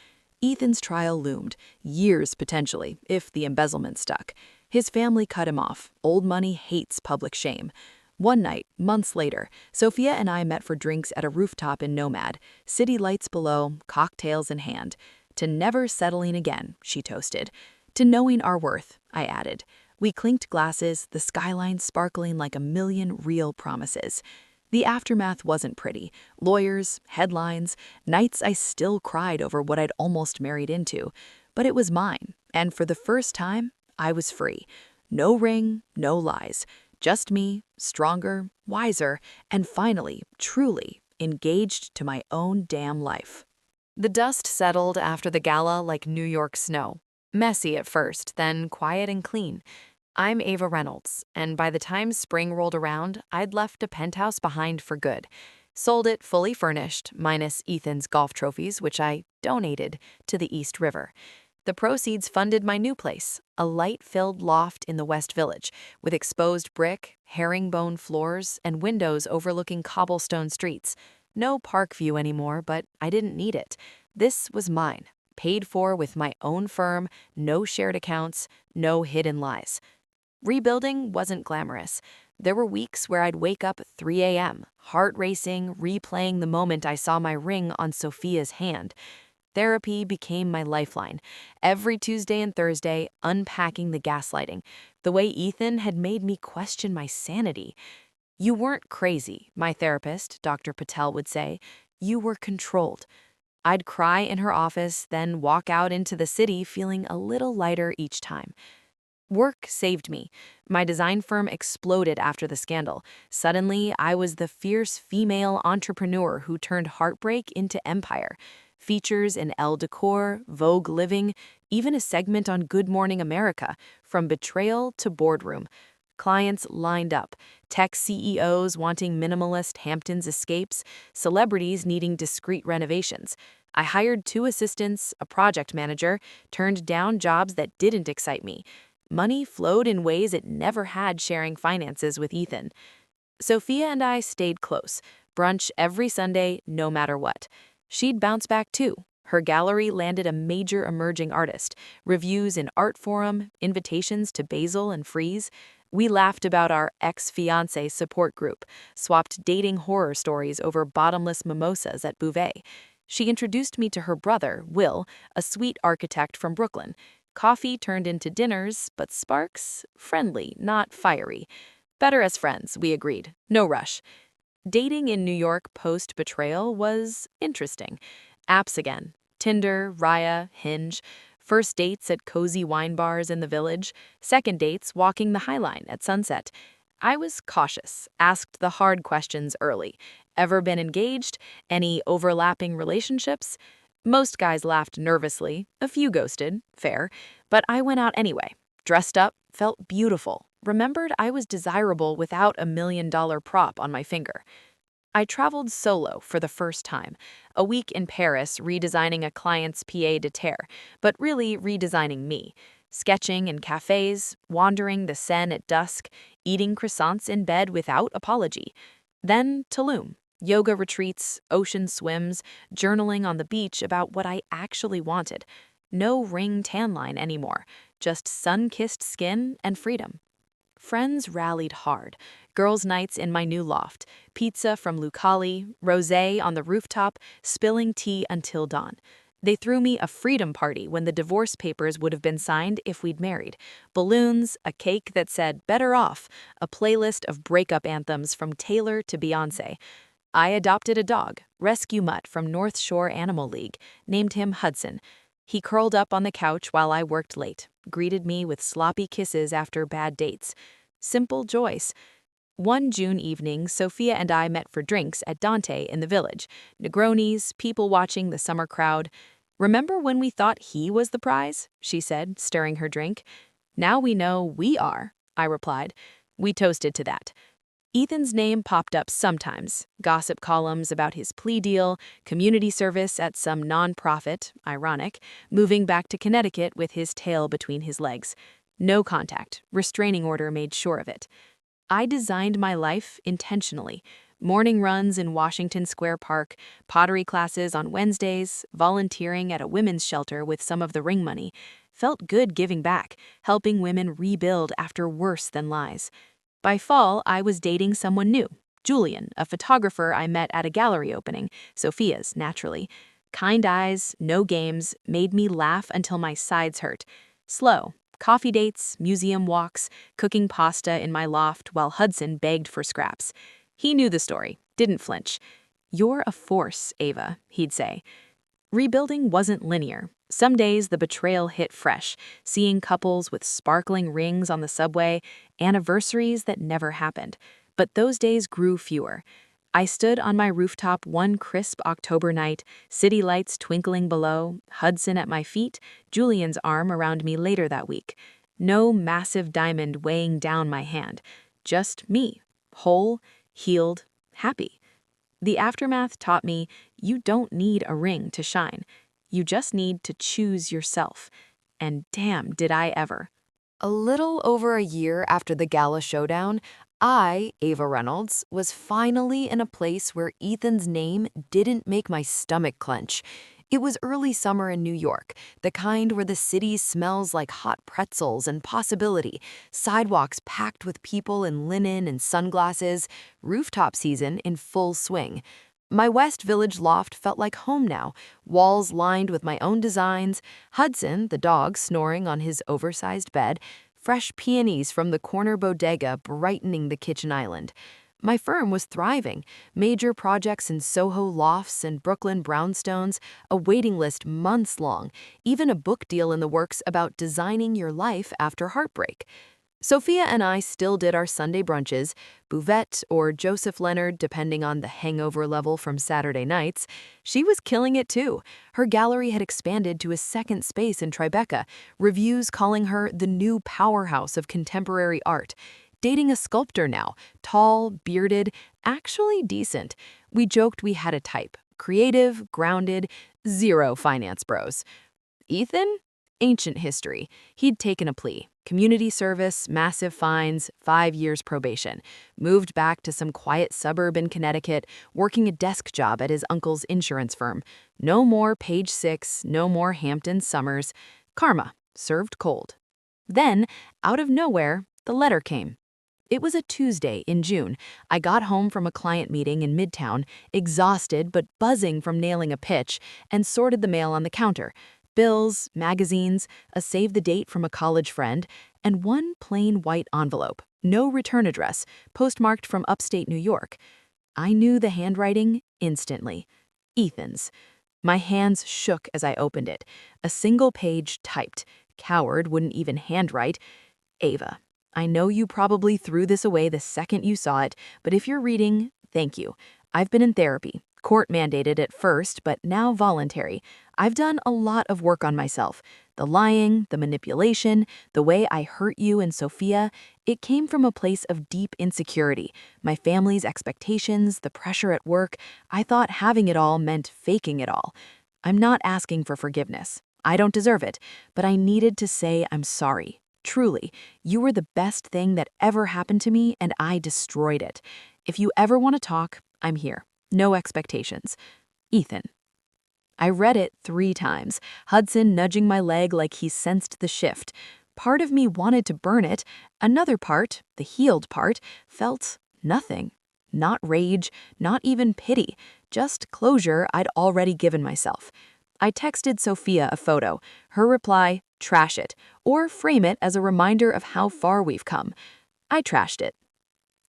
Ethan's trial loomed, years potentially, if the embezzlement stuck. His family cut him off. Old money hates public shame. One night, months later, Sophia and I met for drinks at a rooftop in Nomad, city lights below, cocktails in hand. To never settling again, she toasted. To knowing our worth, I added. We clinked glasses, the skyline sparkling like a million real promises. The aftermath wasn't pretty. Lawyers, headlines, nights I still cried over what I'd almost married into. But it was mine, and for the first time, I was free. No ring, no lies. Just me, stronger, wiser, and finally, truly, engaged to my own damn life. The dust settled after the gala like New York snow. Messy at first, then quiet and clean. I'm Ava Reynolds, and by the time spring rolled around, I'd left a penthouse behind for good. Sold it fully furnished, minus Ethan's golf trophies, which I donated to the East River. The proceeds funded my new place, a light-filled loft in the West Village, with exposed brick, herringbone floors, and windows overlooking cobblestone streets. No park view anymore, but I didn't need it. This was mine, paid for with my own firm, no shared accounts, no hidden lies. Rebuilding wasn't glamorous. There were weeks where I'd wake up at 3 a.m., heart racing, replaying the moment I saw my ring on Sophia's hand. Therapy became my lifeline. Every Tuesday and Thursday, unpacking the gaslighting, the way Ethan had made me question my sanity. You weren't crazy, my therapist, Dr. Patel would say. You were controlled. I'd cry in her office, then walk out into the city feeling a little lighter each time. Work saved me. My design firm exploded after the scandal. Suddenly, I was the fierce female entrepreneur who turned heartbreak into empire. Features in Elle Decor, Vogue Living, even a segment on Good Morning America, from betrayal to boardroom. Clients lined up, tech CEOs wanting minimalist Hamptons escapes, celebrities needing discreet renovations. I hired 2 assistants, a project manager, turned down jobs that didn't excite me. Money flowed in ways it never had sharing finances with Ethan. Sophia and I stayed close, brunch every Sunday, no matter what. She'd bounce back too. Her gallery landed a major emerging artist, reviews in Art Forum, invitations to Basil and Freeze. We laughed about our ex-fiancé support group, swapped dating horror stories over bottomless mimosas at Bouvet. She introduced me to her brother, Will, a sweet architect from Brooklyn. Coffee turned into dinners, but sparks, friendly, not fiery. Better as friends, we agreed. No rush. Dating in New York post-betrayal was interesting. Apps again. Tinder, Raya, Hinge. First dates at cozy wine bars in the village. Second dates walking the High Line at sunset. I was cautious, asked the hard questions early. Ever been engaged? Any overlapping relationships? Most guys laughed nervously, a few ghosted, fair, but I went out anyway. Dressed up, felt beautiful, remembered I was desirable without a $1 million prop on my finger. I traveled solo for the first time, a week in Paris redesigning a client's pied de terre, but really redesigning me. Sketching in cafes, wandering the Seine at dusk, eating croissants in bed without apology. Then Tulum. Yoga retreats, ocean swims, journaling on the beach about what I actually wanted. No ring tan line anymore, just sun-kissed skin and freedom. Friends rallied hard. Girls' nights in my new loft, pizza from Lucali, rosé on the rooftop, spilling tea until dawn. They threw me a freedom party when the divorce papers would have been signed if we'd married. Balloons, a cake that said "better off," a playlist of breakup anthems from Taylor to Beyoncé. I adopted a dog, rescue mutt from North Shore Animal League, named him Hudson. He curled up on the couch while I worked late, greeted me with sloppy kisses after bad dates. Simple joys. One June evening, Sophia and I met for drinks at Dante in the village. Negronis, people watching the summer crowd. "Remember when we thought he was the prize?" she said, stirring her drink. "Now we know we are," I replied. We toasted to that. Ethan's name popped up sometimes, gossip columns about his plea deal, community service at some nonprofit, ironic, moving back to Connecticut with his tail between his legs. No contact, restraining order made sure of it. I designed my life intentionally. Morning runs in Washington Square Park, pottery classes on Wednesdays, volunteering at a women's shelter with some of the ring money. Felt good giving back, helping women rebuild after worse than lies. By fall, I was dating someone new, Julian, a photographer I met at a gallery opening, Sophia's, naturally. Kind eyes, no games, made me laugh until my sides hurt. Slow, coffee dates, museum walks, cooking pasta in my loft while Hudson begged for scraps. He knew the story, didn't flinch. "You're a force, Ava," he'd say. Rebuilding wasn't linear. Some days the betrayal hit fresh, seeing couples with sparkling rings on the subway, anniversaries that never happened. But those days grew fewer. I stood on my rooftop one crisp October night, city lights twinkling below, Hudson at my feet, Julian's arm around me later that week. No massive diamond weighing down my hand. Just me, whole, healed, happy. The aftermath taught me you don't need a ring to shine. You just need to choose yourself. And damn, did I ever. A little over a year after the gala showdown, I, Ava Reynolds, was finally in a place where Ethan's name didn't make my stomach clench. It was early summer in New York, the kind where the city smells like hot pretzels and possibility, sidewalks packed with people in linen and sunglasses, rooftop season in full swing. My West Village loft felt like home now, walls lined with my own designs, Hudson, the dog, snoring on his oversized bed, fresh peonies from the corner bodega brightening the kitchen island. My firm was thriving, major projects in Soho lofts and Brooklyn brownstones, a waiting list months long, even a book deal in the works about designing your life after heartbreak. Sophia and I still did our Sunday brunches, Buvette or Joseph Leonard, depending on the hangover level from Saturday nights. She was killing it too. Her gallery had expanded to a second space in Tribeca, reviews calling her the new powerhouse of contemporary art. Dating a sculptor now, tall, bearded, actually decent. We joked we had a type, creative, grounded, zero finance bros. Ethan? Ancient history. He'd taken a plea. Community service, massive fines, 5 years probation. Moved back to some quiet suburb in Connecticut, working a desk job at his uncle's insurance firm. No more Page Six, no more Hampton summers. Karma, served cold. Then, out of nowhere, the letter came. It was a Tuesday in June. I got home from a client meeting in Midtown, exhausted but buzzing from nailing a pitch, and sorted the mail on the counter. Bills, magazines, a save the date from a college friend, and one plain white envelope, no return address, postmarked from upstate New York. I knew the handwriting instantly. Ethan's. My hands shook as I opened it. A single page typed. Coward wouldn't even handwrite. Ava, I know you probably threw this away the second you saw it, but if you're reading, thank you. I've been in therapy. Court mandated at first, but now voluntary. I've done a lot of work on myself. The lying, the manipulation, the way I hurt you and Sophia, it came from a place of deep insecurity. My family's expectations, the pressure at work. I thought having it all meant faking it all. I'm not asking for forgiveness. I don't deserve it, but I needed to say I'm sorry. Truly, you were the best thing that ever happened to me, and I destroyed it. If you ever want to talk, I'm here. No expectations. Ethan. I read it 3 times, Hudson nudging my leg like he sensed the shift. Part of me wanted to burn it. Another part, the healed part, felt nothing. Not rage, not even pity, just closure I'd already given myself. I texted Sophia a photo. Her reply, trash it, or frame it as a reminder of how far we've come. I trashed it.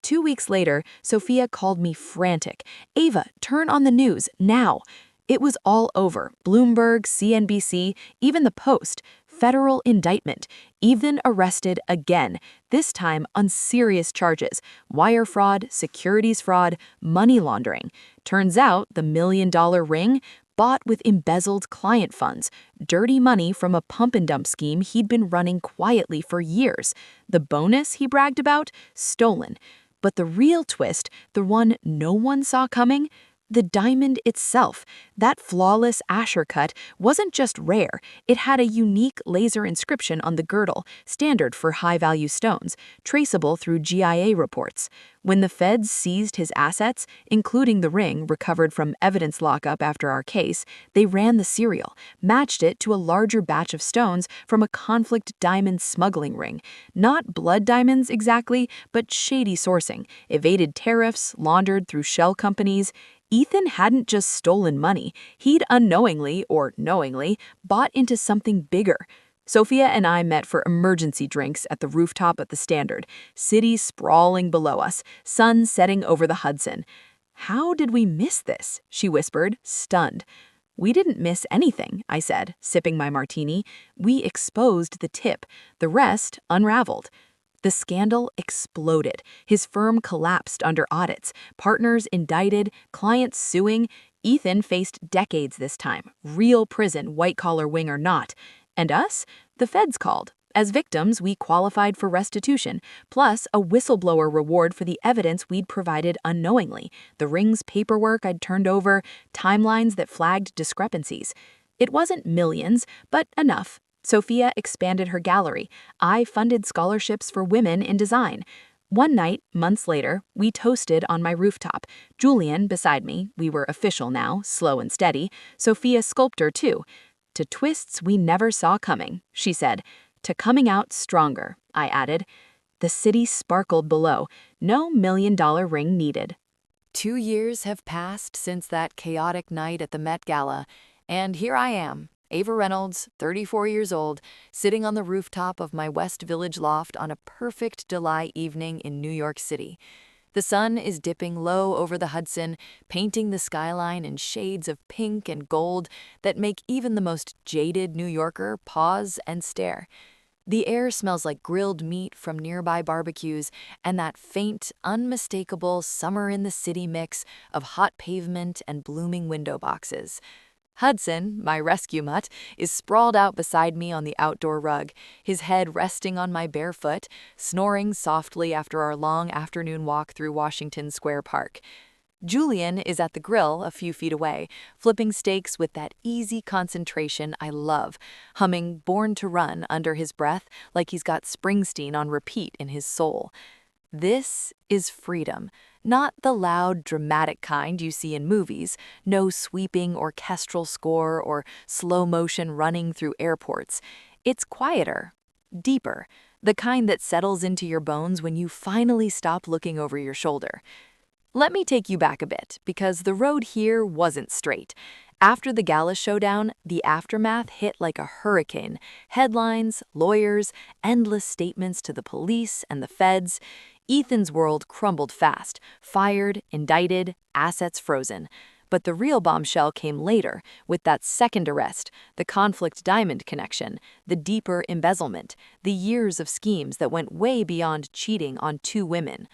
2 weeks later, Sophia called me frantic. Ava, turn on the news, now. It was all over. Bloomberg, CNBC, even the Post. Federal indictment. Ethan arrested again, this time on serious charges. Wire fraud, securities fraud, money laundering. Turns out the $1 million ring bought with embezzled client funds, dirty money from a pump and dump scheme he'd been running quietly for years. The bonus he bragged about, stolen. But the real twist, the one no one saw coming, the diamond itself, that flawless Asher cut, wasn't just rare. It had a unique laser inscription on the girdle, standard for high-value stones, traceable through GIA reports. When the feds seized his assets, including the ring recovered from evidence lockup after our case, they ran the serial, matched it to a larger batch of stones from a conflict diamond smuggling ring. Not blood diamonds exactly, but shady sourcing, evaded tariffs, laundered through shell companies. Ethan hadn't just stolen money, he'd unknowingly, or knowingly, bought into something bigger. Sophia and I met for emergency drinks at the rooftop at the Standard, city sprawling below us, sun setting over the Hudson. How did we miss this? She whispered, stunned. We didn't miss anything, I said, sipping my martini. We exposed the tip, the rest unraveled. The scandal exploded. His firm collapsed under audits, partners indicted, clients suing. Ethan faced decades this time, real prison, white-collar wing or not. And us? The feds called. As victims, we qualified for restitution, plus a whistleblower reward for the evidence we'd provided unknowingly, the ring's paperwork I'd turned over, timelines that flagged discrepancies. It wasn't millions, but enough. Sophia expanded her gallery. I funded scholarships for women in design. One night, months later, we toasted on my rooftop. Julian beside me, we were official now, slow and steady. Sophia sculptor too. To twists we never saw coming, she said. To coming out stronger, I added. The city sparkled below. No $1 million ring needed. 2 years have passed since that chaotic night at the Met Gala, and here I am, Ava Reynolds, 34 years old, sitting on the rooftop of my West Village loft on a perfect July evening in New York City. The sun is dipping low over the Hudson, painting the skyline in shades of pink and gold that make even the most jaded New Yorker pause and stare. The air smells like grilled meat from nearby barbecues and that faint, unmistakable summer in the city mix of hot pavement and blooming window boxes. Hudson, my rescue mutt, is sprawled out beside me on the outdoor rug, his head resting on my bare foot, snoring softly after our long afternoon walk through Washington Square Park. Julian is at the grill a few feet away, flipping steaks with that easy concentration I love, humming Born to Run under his breath like he's got Springsteen on repeat in his soul. This is freedom, not the loud, dramatic kind you see in movies, no sweeping orchestral score or slow motion running through airports. It's quieter, deeper, the kind that settles into your bones when you finally stop looking over your shoulder. Let me take you back a bit, because the road here wasn't straight. After the gala showdown, the aftermath hit like a hurricane. Headlines, lawyers, endless statements to the police and the feds. Ethan's world crumbled fast, fired, indicted, assets frozen. But the real bombshell came later, with that second arrest, the conflict diamond connection, the deeper embezzlement, the years of schemes that went way beyond cheating on two women.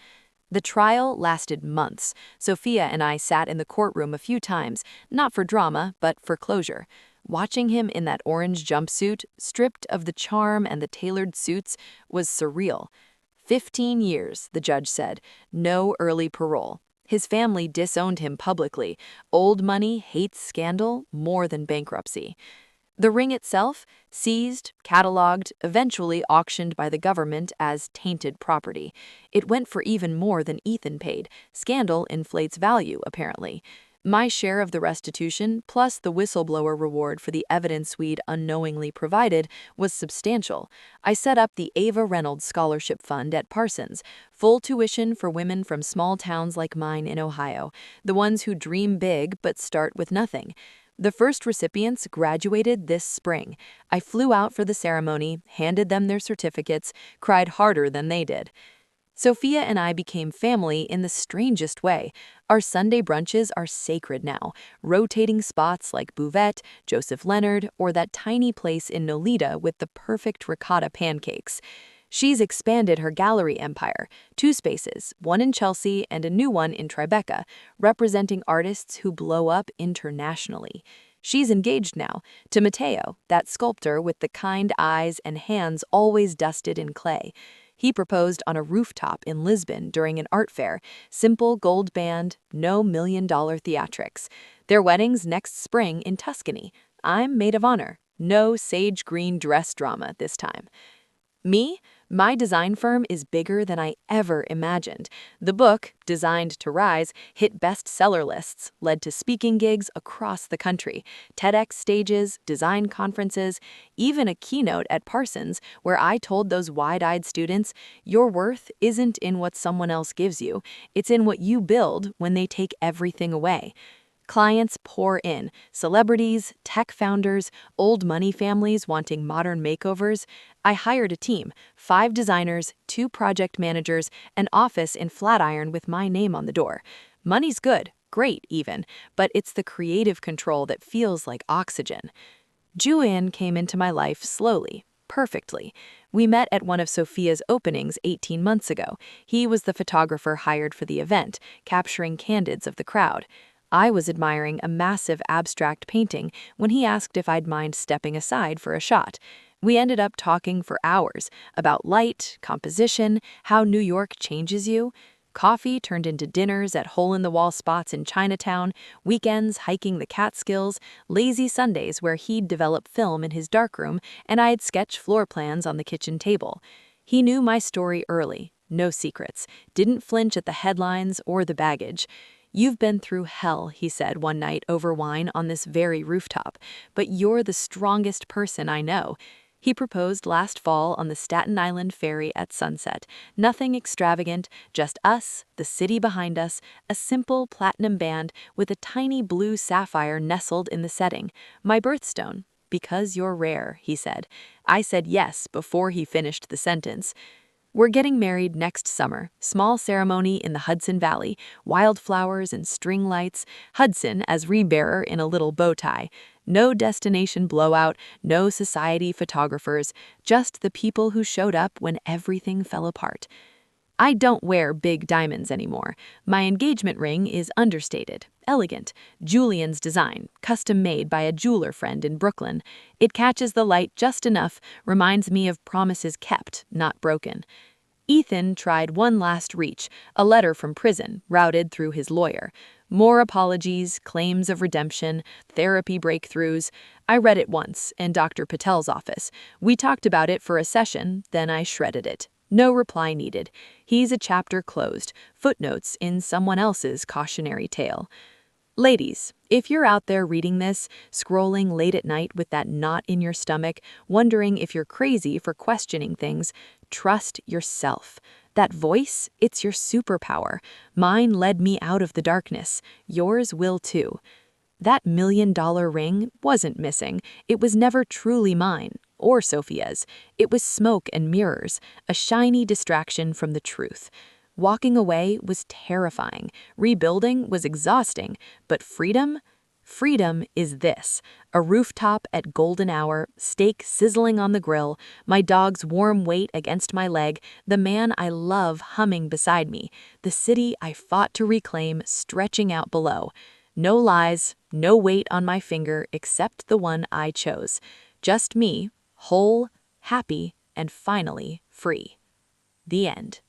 The trial lasted months. Sophia and I sat in the courtroom a few times, not for drama, but for closure. Watching him in that orange jumpsuit, stripped of the charm and the tailored suits, was surreal. 15 years, the judge said. No early parole. His family disowned him publicly. Old money hates scandal more than bankruptcy. The ring itself, seized, cataloged, eventually auctioned by the government as tainted property. It went for even more than Ethan paid. Scandal inflates value, apparently. My share of the restitution, plus the whistleblower reward for the evidence we'd unknowingly provided, was substantial. I set up the Ava Reynolds Scholarship Fund at Parsons, full tuition for women from small towns like mine in Ohio, the ones who dream big but start with nothing. The first recipients graduated this spring. I flew out for the ceremony, handed them their certificates, cried harder than they did. Sophia and I became family in the strangest way. Our Sunday brunches are sacred now, rotating spots like Buvette, Joseph Leonard, or that tiny place in Nolita with the perfect ricotta pancakes. She's expanded her gallery empire, 2 spaces, one in Chelsea and a new one in Tribeca, representing artists who blow up internationally. She's engaged now to Matteo, that sculptor with the kind eyes and hands always dusted in clay. He proposed on a rooftop in Lisbon during an art fair, simple gold band, no $1 million theatrics. Their wedding's next spring in Tuscany. I'm maid of honor. No sage green dress drama this time. Me? My design firm is bigger than I ever imagined. The book, Designed to Rise, hit bestseller lists, led to speaking gigs across the country, TEDx stages, design conferences, even a keynote at Parsons where I told those wide-eyed students, your worth isn't in what someone else gives you, it's in what you build when they take everything away. Clients pour in, celebrities, tech founders, old money families wanting modern makeovers. I hired a team, 5 designers, 2 project managers, an office in Flatiron with my name on the door. Money's good, great even, but it's the creative control that feels like oxygen. Julian came into my life slowly, perfectly. We met at one of Sophia's openings 18 months ago. He was the photographer hired for the event, capturing candids of the crowd. I was admiring a massive abstract painting when he asked if I'd mind stepping aside for a shot. We ended up talking for hours about light, composition, how New York changes you. Coffee turned into dinners at hole-in-the-wall spots in Chinatown, weekends hiking the Catskills, lazy Sundays where he'd develop film in his darkroom and I'd sketch floor plans on the kitchen table. He knew my story early, no secrets, didn't flinch at the headlines or the baggage. "You've been through hell," he said one night over wine on this very rooftop, "but you're the strongest person I know." He proposed last fall on the Staten Island ferry at sunset. Nothing extravagant, just us, the city behind us, a simple platinum band with a tiny blue sapphire nestled in the setting. My birthstone. "Because you're rare," he said. I said yes before he finished the sentence. "We're getting married next summer. Small ceremony in the Hudson Valley, wildflowers and string lights, Hudson as rebearer in a little bow tie. No destination blowout, no society photographers, just the people who showed up when everything fell apart. I don't wear big diamonds anymore. My engagement ring is understated, elegant, Julian's design, custom made by a jeweler friend in Brooklyn. It catches the light just enough, reminds me of promises kept, not broken." Ethan tried one last reach, a letter from prison, routed through his lawyer. More apologies, claims of redemption, therapy breakthroughs. I read it once, in Dr. Patel's office. We talked about it for a session, then I shredded it. No reply needed. He's a chapter closed, footnotes in someone else's cautionary tale. Ladies, if you're out there reading this, scrolling late at night with that knot in your stomach, wondering if you're crazy for questioning things, trust yourself. That voice, it's your superpower. Mine led me out of the darkness. Yours will too. That $1 million ring wasn't missing. It was never truly mine, or Sophia's. It was smoke and mirrors, a shiny distraction from the truth. Walking away was terrifying. Rebuilding was exhausting. But freedom? Freedom is this: a rooftop at golden hour, steak sizzling on the grill, my dog's warm weight against my leg, the man I love humming beside me, the city I fought to reclaim stretching out below. No lies, no weight on my finger except the one I chose. Just me, whole, happy, and finally free. The end.